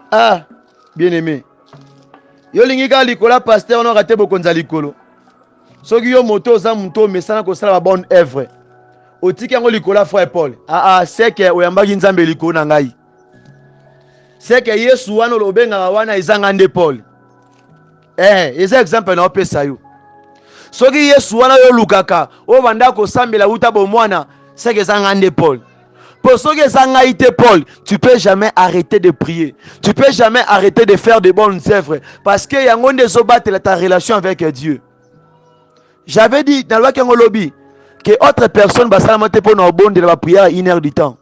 Ah, bien-aimé. Yo lingi ka likola pasteur on raté bokonza likolo. Soki yo moto za muto mesana ko sala ba bonne œuvre. Otiki yango likola frère Paul. C'est que oyambaki nzambe likolo na ngai. C'est que Yesu wana lobenga wana ezanga nde Paul. Eza exemple na opesa yo. Soki Yesu wana yo lukaka, o banda ko sambela uta bo mwana, c'est que ezanga nde Paul. Pour ceux qui sont été Paul, tu peux jamais arrêter de prier. Tu peux jamais arrêter de faire de bonnes œuvres. Parce que y a des obattre ta relation avec Dieu. J'avais dit dans le lobby que autre personne va s'alimenter pour nos bonnes de la prière 1 heure du temps.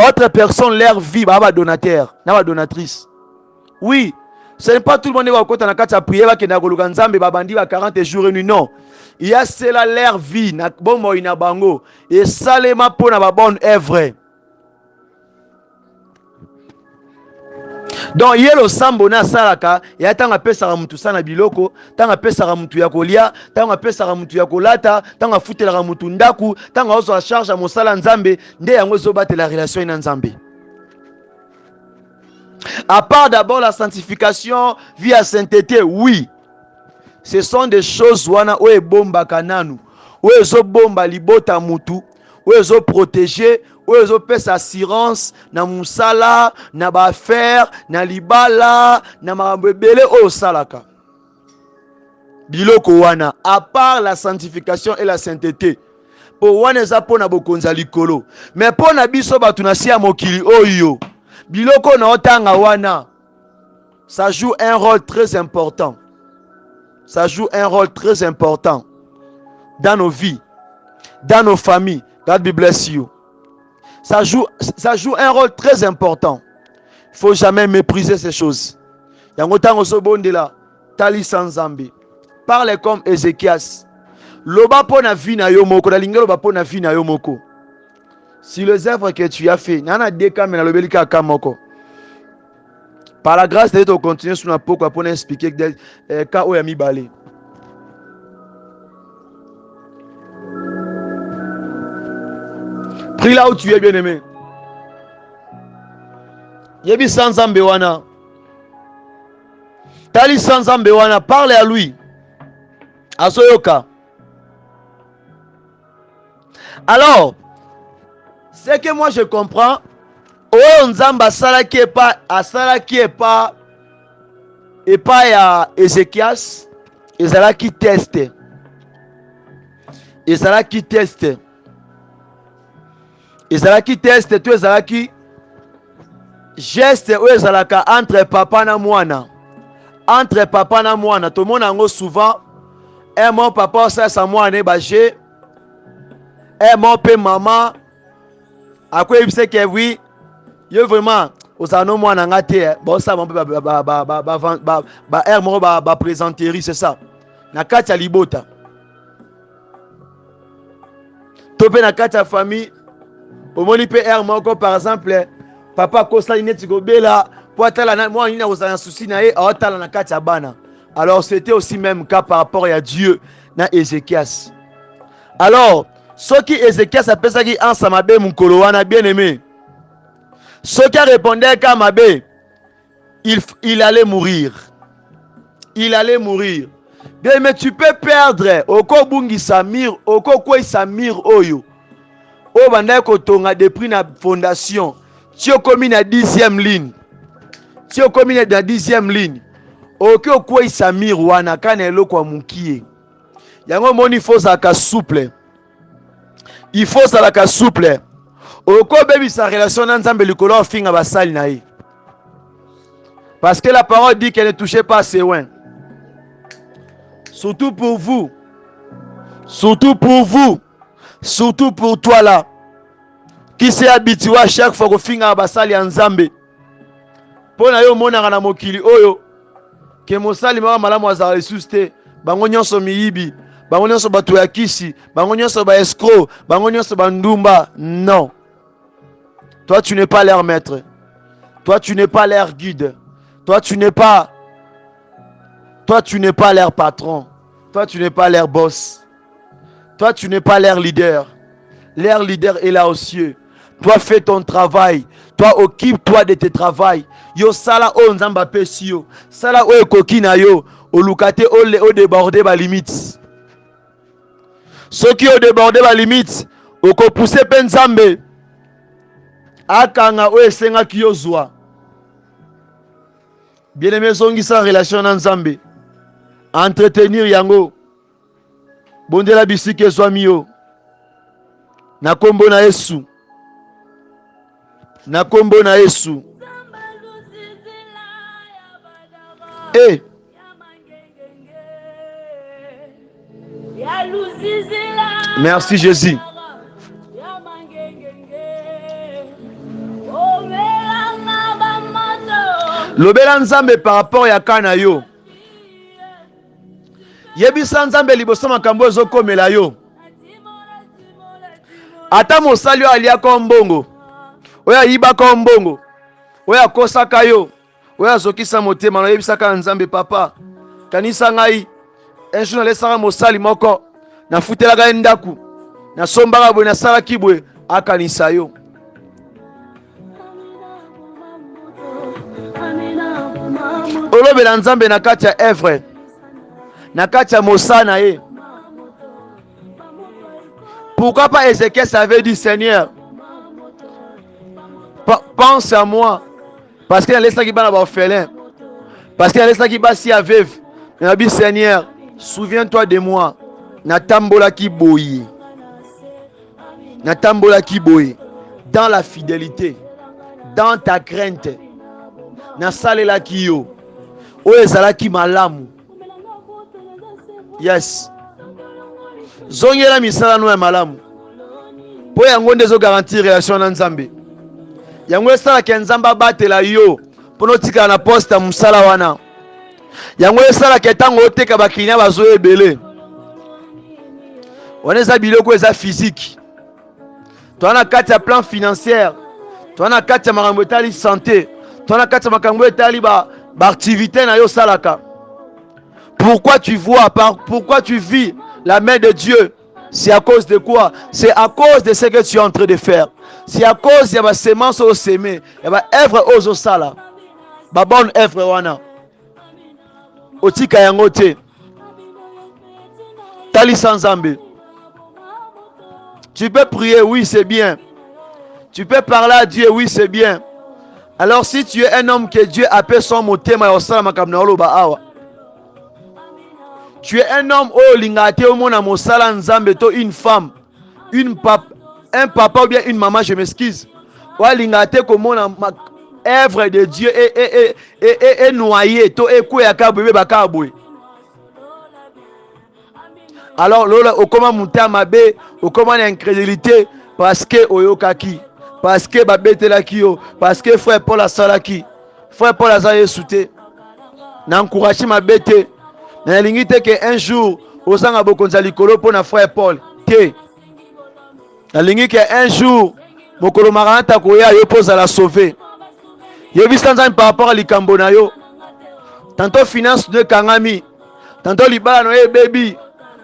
Autre personne leur vie va donateur, va donatrice. Oui, ce n'est pas tout le monde qui va côté na kati ya prière qui na koluka nzambe ba bandi ba 40 jours et nuit, non. Il y a cela leur vie na bombo ina bango et salema pour na ba bonne œuvre. Donc yelo sambo na salaka ya tanga pesa ka mutu sana biloko, tanga pesa ka mutu ya kolia, tanga pesa ka mutu ya kolata, tanga futela ka mutu ndaku, tanga ozo a charge a mosala nzambe, nde yango zo battre la relation ina nzambe. À part d'abord la sanctification via sainteté, oui. Ce sont des choses wana oe bomba kananu, oe zo bomba libota mutu, oe zo protéger, oe zo pesa assurance na musala, na ba affaire, na libala, na mabebele o salaka. Biloko wana, à part la sanctification et la sainteté, po wana za pona bokonza likolo, mais pona biso batu na sia mokili oyo, biloko na otanga wana, ça joue un rôle très important. Ça joue un rôle très important dans nos vies, dans nos familles. God bless you. Ça joue un rôle très important. Il ne faut jamais mépriser ces choses. Parle comme Ézéchias. Loba pona vie na yo moko, dalinga loba pona vie na yo moko. Si les œuvres que tu as fait, nana deka mena lobelika kamoko. Par la grâce de Dieu, on continue sur la pourquoi pour expliquer que quand on a mis balé. Prie là où tu es, bien-aimé. Yebi sans ambewana. Tali sans ambewana, parle à lui. Asoyoka. Alors, ce que moi je comprends, oh nzamba asalaki epa ya Ézéchias ezalaki test to ezalaki geste oyo ezalaka entre papa na mwana tomona yango souvent mon papa osalisa mwana ebage mon pe mama akoyebisa ke oui yo vraiment osano mwana nga te bosa mpe ba air moko ba présenterie, c'est ça na kati ya libota to pe na kati ya famille omoni pe air moko par exemple papa kosali neti kobela pour atala moi il y a un souci na ye atala na kati ya bana. Alors c'était aussi même cas par rapport à Dieu na Ézéchias. Alors ce qui Ézéchias appelle ça qui ensemble mabe mukolo wana bien aimé. Ce qui répondait qu'à mabe il allait mourir. Il allait mourir. Bien mais tu peux perdre oko bungi samir oko kwei samir oyo. O banda ko tonga depuis na fondation. Tu komi na 10e ligne. Tu komi na 10e ligne. Oko kwei samir wana kana eloko wa mukie. Yango moni faut ça ka souple. Il faut ça la ka souple. Oko bebi sa relation na Nzambe likolo finga basali na ye. Parce que la parole dit qu'elle ne touchait pas ses oins. Surtout pour vous. Surtout pour vous. Surtout pour toi là. Qui s'est habitué à chaque fois que finga basali ya Nzambe. Pona yo mona na mokili oyo. Ke mosali mama malamu azala lisuste. Bango nyonso miyibi. Bango nyonso bato ya kisi. Bango nyonso ba escroc. Bango nyonso bandumba. Non. Toi tu n'es pas leur maître. Toi tu n'es pas leur guide. Toi tu n'es pas leur patron. Toi tu n'es pas leur boss. Toi tu n'es pas leur leader. Leur leader est là aux cieux. Toi fais ton travail. Toi occupe-toi de tes travails. Yo sala o nzamba pesi yo. Sala o ekoki na yo. O lukate o déborder ba limite. Ceux qui ont débordé ba limite, o ko pousser pe nzambe. Akanga o esenga ki yo zwa. Bien-aimé zongi sa relation na nzambe. Entretenir yango. Bondela bisike zwami yo. Na kombo na Yesu. Na kombo na Yesu. Eh. Merci Jésus. Lobela nzambe par rapport ya kana yo. Yebisa nzambe liboso makambo ezokomela yo. Ata mosali alia ko mbongo. Oya yiba ko mbongo. Oya kosaka yo. Oya zokisa motema na yebisa ka nzambe papa. Kanisa ngai. Un jour nalesaka mosali moko. Na futelaka ndaku. Na sombaka bwe na sala kibwe akanisa yo. Olobela nzambe na kati ya evre. Na kati ya mosana ye. Pourquoi pas Ézéchias avait dit Seigneur, pense à moi. Parce qu'il a laissé qui va orphelin. Parce qu'il a laissé qui va si à veuve. Il a dit Seigneur, souviens-toi de moi. Natambola ki boyi. Natambola ki boyi. Dans la fidélité. Dans ta crainte. Nasalela ki yo. O ezala ki malamu. Yes. Zongela misala no ya malamu. Po yango ndezo garantir relation na Nzambe. Yango esala ke Nzamba batela yo. Pono tika na poste musala wana. Yango esala ke tango oteka baklinya bazo ebele. Waneza biloko eza physique. Toi na kati ya plan financier. Toi na kati ya makambo etali santé. Toi na kati ya makambo etali ba activité na yo salaka. Pourquoi tu vois, pourquoi tu vis la main de Dieu? C'est à cause de quoi? C'est à cause de ce que tu es en train de faire. C'est à cause de la semence au semé. Il y a œuvre aux sala. Ba bonne œuvre wana. Otika yangote. Tali sans Zambé. Tu peux prier, oui, c'est bien. Tu peux parler à Dieu, oui, c'est bien. Alors si tu es un homme que Dieu appelle son motema osala makamna oloba awa. Tu es un homme oh lingate au mona mosala nzambe to une femme, un papa ou bien une maman, je m'excuse. Ou lingate comme mona œuvre de Dieu est noyé to ekouya ka bébé bakabwe. Alors lola okoma mutama be okoma na incrédulité parce que oyokaki, parce que babetela kio, parce que frère Paul asalaki, frère Paul azaye souté. Na encourager ma bête. Na lingite que un jour osanga bokonza likolo pona frère Paul te. Na lingi que un jour mokolo maranta koya yo poza la sauver. Yebisa nzambe par rapport à likambo na yo. Tantôt finance de kangami, tantôt libala no baby,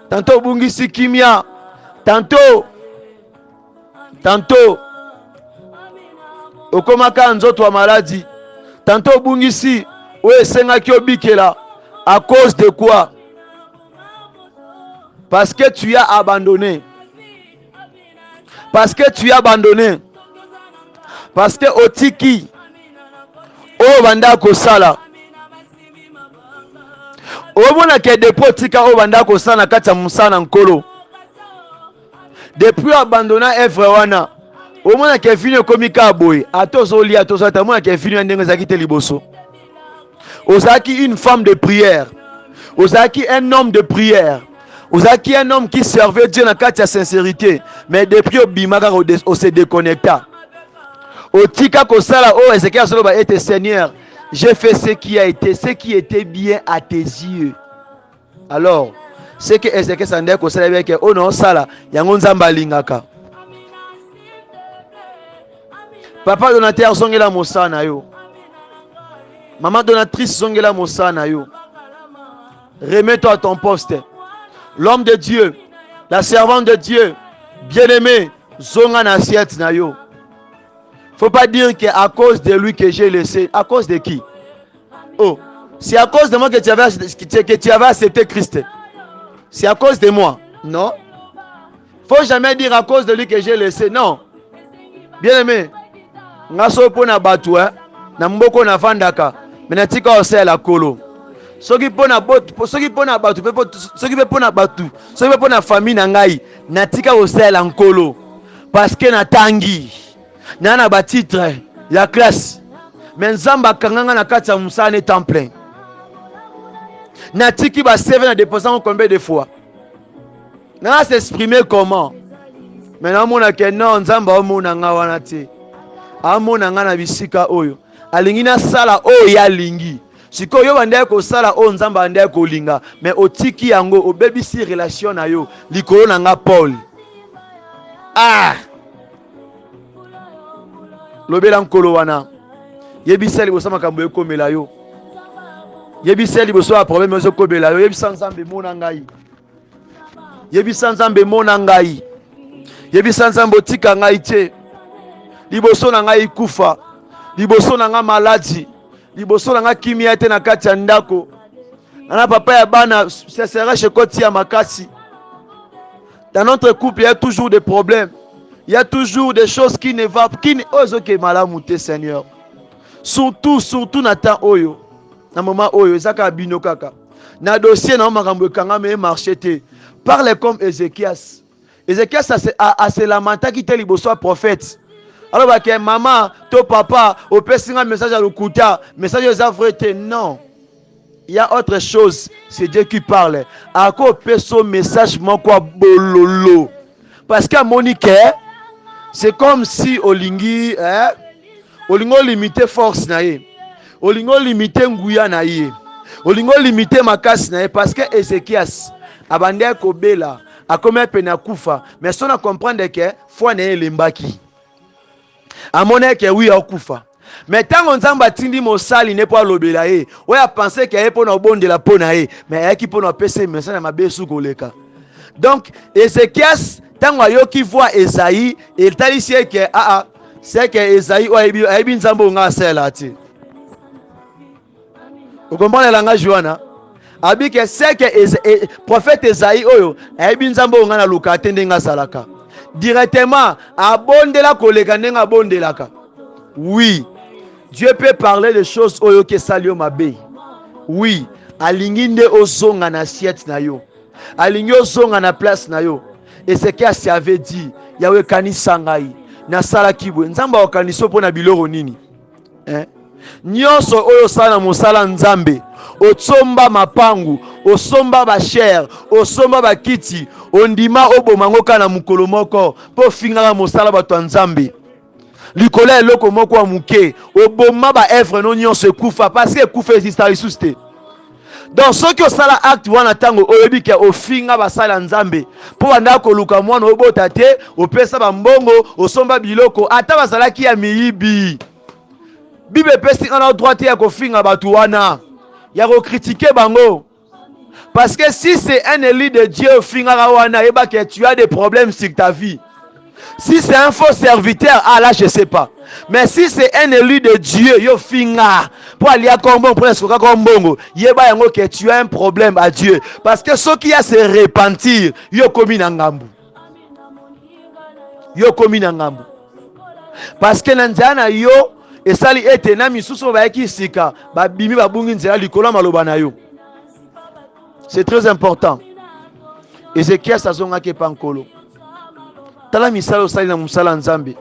tantôt bungisi kimia, tantôt okomaka nzoto wa maladie, tantôt bungisi oye sengaki obikela. À cause de quoi? Parce que tu as abandonné. Parce que tu as abandonné. Parce que otiki o banda kosala. O mona ke depuis tika o banda kosala kati ya musana nkolo. Depuis abandonner œuvre wana. O mona ke fini komika boy. Atozo li atozo ata mona ke fini ndenge zaki te liboso. Ozaki une femme de prière. Ozaki un homme de prière. Ozaki un homme qui servait Dieu dans la sincérité. Mais depuis Obimaka, on se déconnecta. Otika Kosala, oh Ezekiel Soloba était Seigneur. J'ai fait ce qui était bien à tes yeux. Alors, ce que Ezekiel Sandek Kosala avec oh non, Sala, Yangonzamba Lingaka. Papa donateur Zongela Mosana yo. Maman donatrice Zongela Mosana yo. Remets-toi à ton poste. L'homme de Dieu, la servante de Dieu, bien-aimé, zonga na assiette na yo. Faut pas dire que à cause de lui que j'ai laissé. À cause de qui? Oh, c'est à cause de moi que tu avais accepté Christ. C'est à cause de moi. Non. Faut jamais dire à cause de lui que j'ai laissé. Non. Bien-aimé, ngaso pona batu na mboko na fandaka. Menatika ose la kolo. Soki pona batu, soki pona batu, soki pona batu, soki pona famille na ngai, natika osela nkolo. Parce que na tangi, na ba titre, ya classe. Mais nzamba kanganga na kati ya musane temps plein. Natiki ba serve na déposant combien de fois? Na s'exprimer comment? Maintenant mona ke non nzamba o mona nga wana te. Amona nga na bisika oyo. Alingi na sala oyo ya lingi. Siko yo bande ko sala o nzamba bande ko linga mais otiki yango obebisi relation na yo likolo na nga Paul. Lobela nkolo wana yebisa liboso makambo ekomela yo. Yebisa liboso a problème ozo kobela yo. Yebisa nzambe mona ngai. Yebisa nzambe mona ngai. Yebisa nzambe otika ngai te. Liboso na ngai kufa. Liboso na nga maladie. Liboso na nga kimia ete na kati ya ndako. Na papa ya bana se sera chez koti ya makasi. Dans notre couple, il y a toujours des problèmes. Il y a toujours des choses qui ne vont pas. Qui ne osent que malamu te Seigneur. Surtout natan oyo. Na moment oyo ezaka bino kaka. Na dossier na makambo kanga me marché te. Parle comme Ézéchias. Ézéchias a se lamenta qui te liboso prophète. Alors que maman, ton papa, au un message à l'Ukuta, message aux vrai. Non. Il y a autre chose. C'est Dieu qui parle. À quoi peso message mon quoi bololo. Parce qu'à Monique, c'est comme si Olingi, Olingo limité force naïe. Olingo limité nguya naïe. Olingo limité makas naïe. Parce que Ézéchias, abandé Kobela, a comme un penakufa. Mais si on comprend que foi naïe limbaki. Amone ke oui akufa. Mais tant on zamba tindi mosali ne pas lobela ye. Ouais a pensé que ye pona bonde la pona ye, mais ye ki pona pese message na mabesu koleka. Donc Ézéchias tant yo ki voit Esaïe, il tali sie que c'est que Esaïe o ebi nzambo nga sela ti. Vous comprenez le langage Joana? Abi que c'est que prophète Esaïe oyo ebi nzambo nga na lukate ndenga salaka. Directement abondela koleka ndenga bondelaka. Oui, Dieu peut parler de choses oyo ke salio mabe. Oui, alinginde ozonga na assiette na yo. Alingi ozonga na place na yo. Et ce qu'il avait dit, yawe kanisa ngai na sala kibwe nzamba okaniso pona biloro nini. Nyonso oyo sala mosala nzambe. Otsomba mapangu, osomba ba cher, osomba ba kiti, ondima obomango kana mukolo moko po fingala mosala bato nzambe. Likola eloko moko wa muke, oboma ba œuvre no nyonso kufa parce que kufa exista lisuste. Donc ceux qui osala acte wana tango oyebi ke ofinga basala nzambe po banda ko luka mwana obota te, opesa ba mbongo, osomba biloko ata basala ki ya miyibi. Bible pesi ngana droite ya kofinga batu wana ya ko critiquer bango. Parce que si c'est un élu de Dieu finga wana eba que tu as des problèmes sur ta vie. Si c'est un faux serviteur, ah là je sais pas. Mais si c'est un élu de Dieu, yo finga pour aller à Combo, pour aller à Combo, yeba yango que tu as un problème à Dieu. Parce que ceux qui a se repentir, yo komi na ngambu. Yo komi na ngambu. Parce que nanzana yo esali ete na misusu ba yaki sika ba bimi ba bungi nzela likolo maloba na yo. C'est très important. Ézéchias azonga ke pankolo. Tala misala osali na musala nzambe.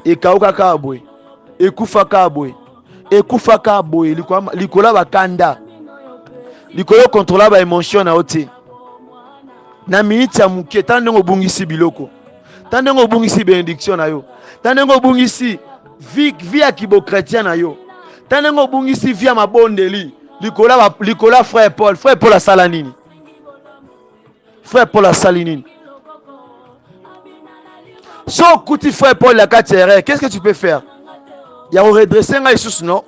Ekauka kabwe. Ekufa kabwe. Ekufa kabwe likola bakanda. Likolo contrôla ba émotion na ote. Na minute ya muke tande ngobungisi biloko. Tande ngobungisi bénédiction na yo. Tande ngobungisi vie ya kibo chrétien na yo. Tande ngobungisi vie ya mabondeli. Likola frère Paul a salanini. Frère Paul a salinini. So kuti frère Paul la katere, qu'est-ce que tu peux faire? Ya redresser nga Jesus non?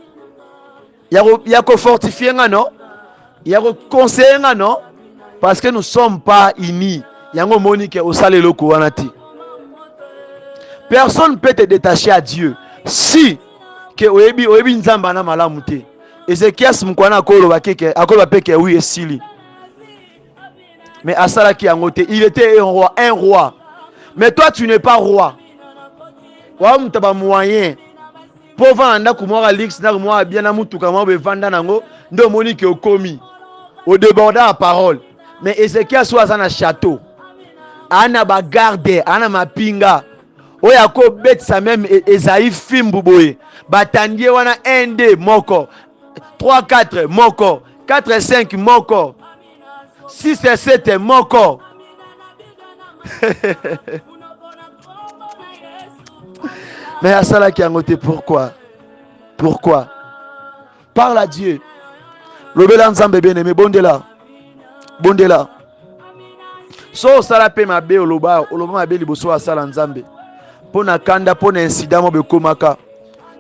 Ya ko fortifier nga non? Ya ko conseiller nga non? Parce que nous sommes pas unis. Yango monique au salé loko wanati. Personne ne peut te détacher à Dieu si que oyebi nzamba na malamu te. Ézéchias mkwana akoloba peke oui esili. Mais asala ki angote, il était un roi. Mais toi tu n'es pas roi. Wa mutaba moyen. Pour vendre kumwa lix na kumwa bien na mutuka mwa be vanda nango ndo monique okomi. Au débordant la parole. Mais Ézéchias soit dans un château. Ana ba garde, ana mapinga. Oya ko bet sa même Esaïe Fimbuboye. Batandie wana 1 2 moko. 3 4 moko. 4 5 moko. 6 et 7 moko. Mais à ça là qui a noté pourquoi? Pourquoi? Parle à Dieu. Lobela nzambe bien aimé bondela. Bondela. So sala pe mabe oloba mabe liboso asala nzambe. Pona kanda pona incident mo bekomaka.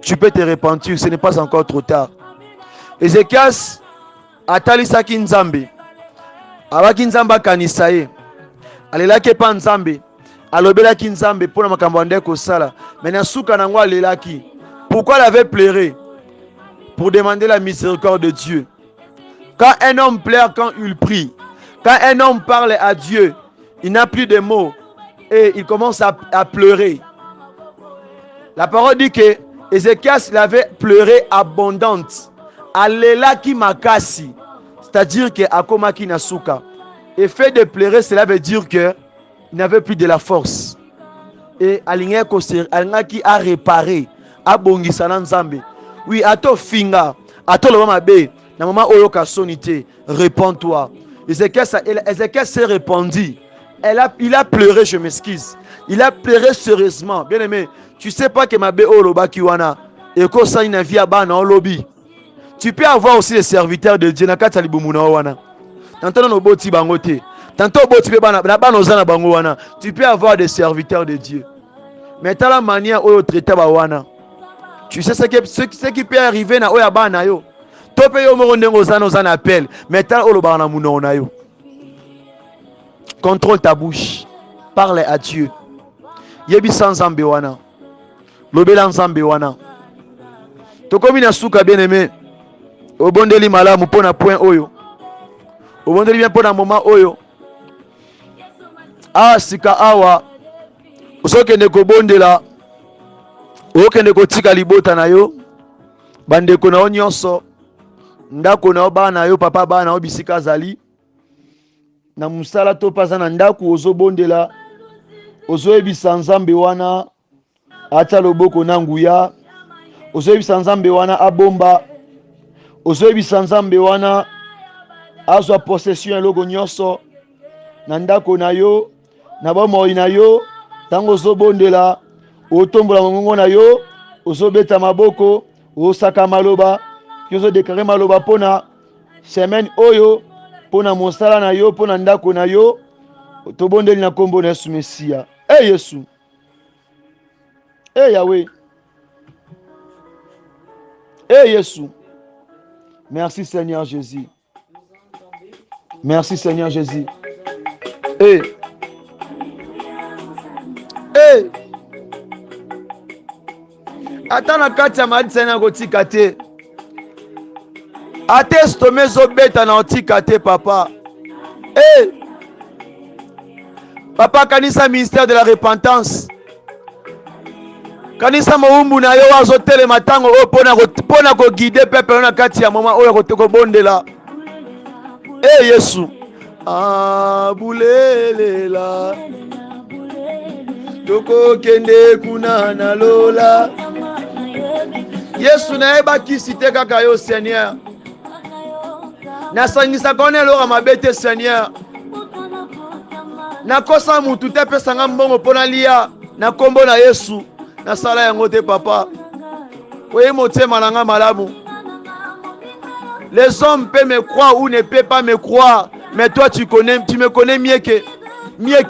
Tu peux te repentir, ce n'est pas encore trop tard. Ézéchias atalisaki nzambe. Abaki nzamba kanisa ye. Alelaki pa nzambe. Alobelaki nzambe pona makambo ande ko sala. Maintenant suka nango alelaki. Pourquoi il avait pleuré? Pour demander la miséricorde de Dieu. Quand un homme pleure, quand il prie, quand un homme parle à Dieu, il n'a plus de mots et il commence à pleurer. La parole dit que Ézéchias il avait pleuré abondante. Alelaki makasi. C'est-à-dire que akomaki nasuka. Et fait de pleurer, cela veut dire que il n'avait plus de la force. Et alingaki a réparé, a bongisa na nzambe. Oui, ato finga, ato lo mabe, na maman oyoka sonité, réponds-toi. Ézéchias s'est répandu. Il a pleuré, je m'excuse. Il a pleuré sérieusement. Bien aimé, tu sais pas que mabe oloba kiwana et ko sa ina via bana en lobby. Tu peux avoir aussi les serviteurs de Dieu na kata libumuna wana. Tantôt no boti bangote. Tantôt boti pe bana bana ozana bango wana. Tu peux avoir des serviteurs de Dieu. Mais t'as la manière oyo traiter ba wana. Tu sais ce qui peut arriver na oya bana yo. Tope yo mo ndengo ozana appel. Mais t'as oloba na muno na yo. Contrôle ta bouche. Parle à Dieu. Yebi sans nzambe wana. Lobela nzambe wana. Tokomi na suka bien aimé. Obondeli malamu pona point oyo. Obondeli bien pona moment oyo. Ah sika awa. Osokende kobondela. Okende kotika libota na yo. Bandeko na yo nyonso. Ndako na yo bana yo papa bana yo bisika zali. Na musala to paza na ndako ozobondela. Ozoyebisa nzambe wana ata loboko na nguya. Ozoyebisa nzambe wana abomba. Ozoyebisa nzambe wana azwa possession eloko nyonso na ndako na yo na bomoi na yo. Tango ozobondela otombola mongongo na yo, ozobeta maboko, osaka maloba, ozodekare maloba pona semaine oyo, pona mosala na yo, pona ndako na yo. Tobondeli na kombo na Yesu Mesia. Yesu. Yahweh. Eh Jésus. Merci Seigneur Jésus. Merci Seigneur Jésus. Eh. Eh. Ata na kati ya maladi na kotika te. Ata estome ezobeta na otika te papa. Eh. Papa kanisa ministère de la repentance. Kanisa mowumbu na yo azotelema ntango oyo mpona koguide pepe na kati ya moma oyo kobondela. Eh Yesu. Bulelela. Tokokende kuna na lola. Yesu nayebakisi te kaka yo Seigneur. Nasangisa kone eloko mabe te Seigneur. Nakosa mutu te pesanga mbongo mpona lia na kombo na Yesu. Nasala yango te papa. Oye motema nanga malamu. Les hommes peuvent me croire ou ne peuvent pas me croire, mais toi tu me connais mieux que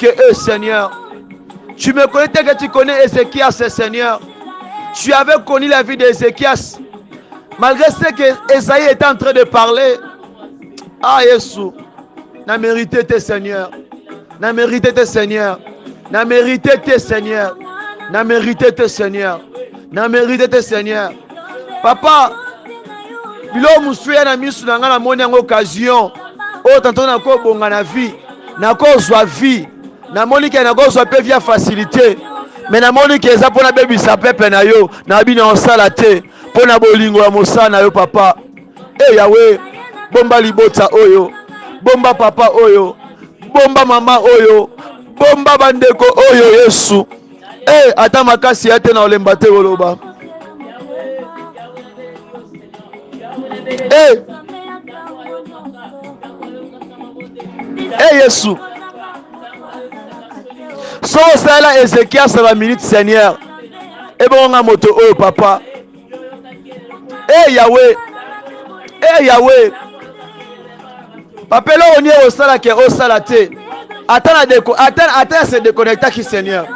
eux Seigneur. Tu me connais tel que tu connais Ézéchias Seigneur. Tu avais connu la vie d'Ézéchias. Malgré ce que Esaïe était en train de parler. Ah Jésus. Na mérité tes Seigneur. Na mérité tes Seigneur. Na mérité tes Seigneur. Na mérité tes Seigneur. Na mérité tes Seigneur. Papa. Bilo musuya na misu na nga na moni yango occasion. O tanto na ko bonga na vie. Na ko zwa vie. Na moni ke na ko zwa pe via facilité. Mais na moni ke eza pona bebi sa pepe na yo. Na bino osala te. Pona bolingo ya mosala na yo papa. Eh Yahweh. Bomba libota oyo. Bomba papa oyo. Bomba mama oyo. Bomba bandeko oyo Yesu. Eh ata makasi ya te na olemba te koloba. Eh Yesu. So sala Ezekiel ça va minute Seigneur. Et bon nga moto oyo papa. Eh Yahweh. Eh Yahweh. Papa lo oni o sala ke o sala te. Atana se déconnecta ki Seigneur.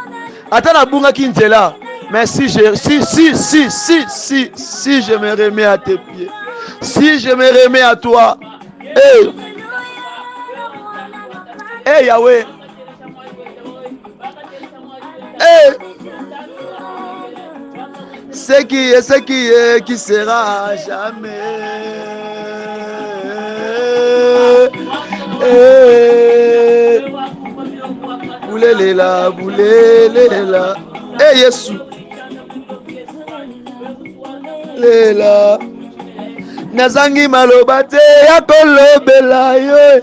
Atana bunga ki nzela. Mais si je me remets à tes pieds. Si je me remets à toi. Eh Yahweh. Ce qui est, qui sera jamais. Boulelela, boulelela. Eh Yesu. Lela. Nazangi maloba te ya kolobela yo.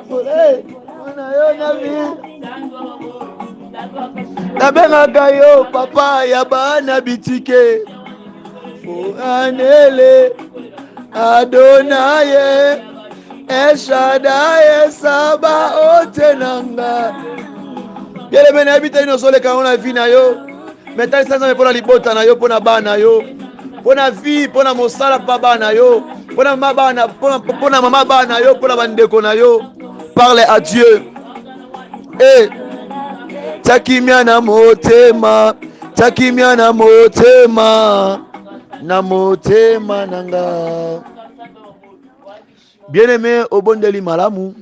Mwana yo na vie. Nabengaka yo papa ya bana bitike. Anele Adonaye Eshadaye Saba Otenanga. Yele bena bita ino sole ka ona vi na yo. Metali sanza me pona libota na yo pona bana yo. Pona vie pona mosala pa bana yo. Pona mama bana pona mama bana yo pona bandeko na yo. Parle à Dieu. Takimia na motema. Takimia na motema. Na motema nanga. Bien-aimé obondeli malamu.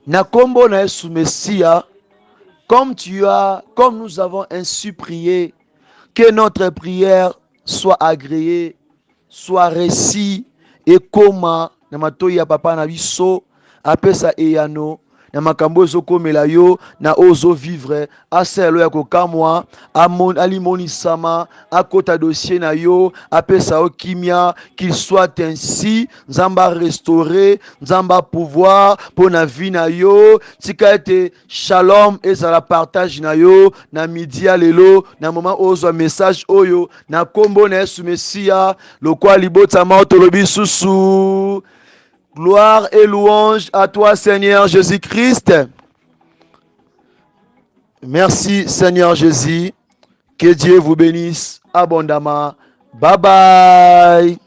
Na kombo na Yesu Messia. Comme nous avons ainsi prié, que notre prière soit agréée, soit récit et koma na matoyi ya papa na biso apesa eyano na makambo ezokomela yo na ozo vivre aselo ya kokamwa alimonisama akota dossier na yo apesa o kimia qu'il soit ainsi nzamba restaurer nzamba pouvoir pour na vie na yo tika ete shalom ezala partage na yo na midi ya lelo na moment ozo message oyo na kombo na Yesu Messia lokwa libotama otolobi susu. Gloire et louange à toi, Seigneur Jésus-Christ. Merci, Seigneur Jésus. Que Dieu vous bénisse abondamment. Bye bye.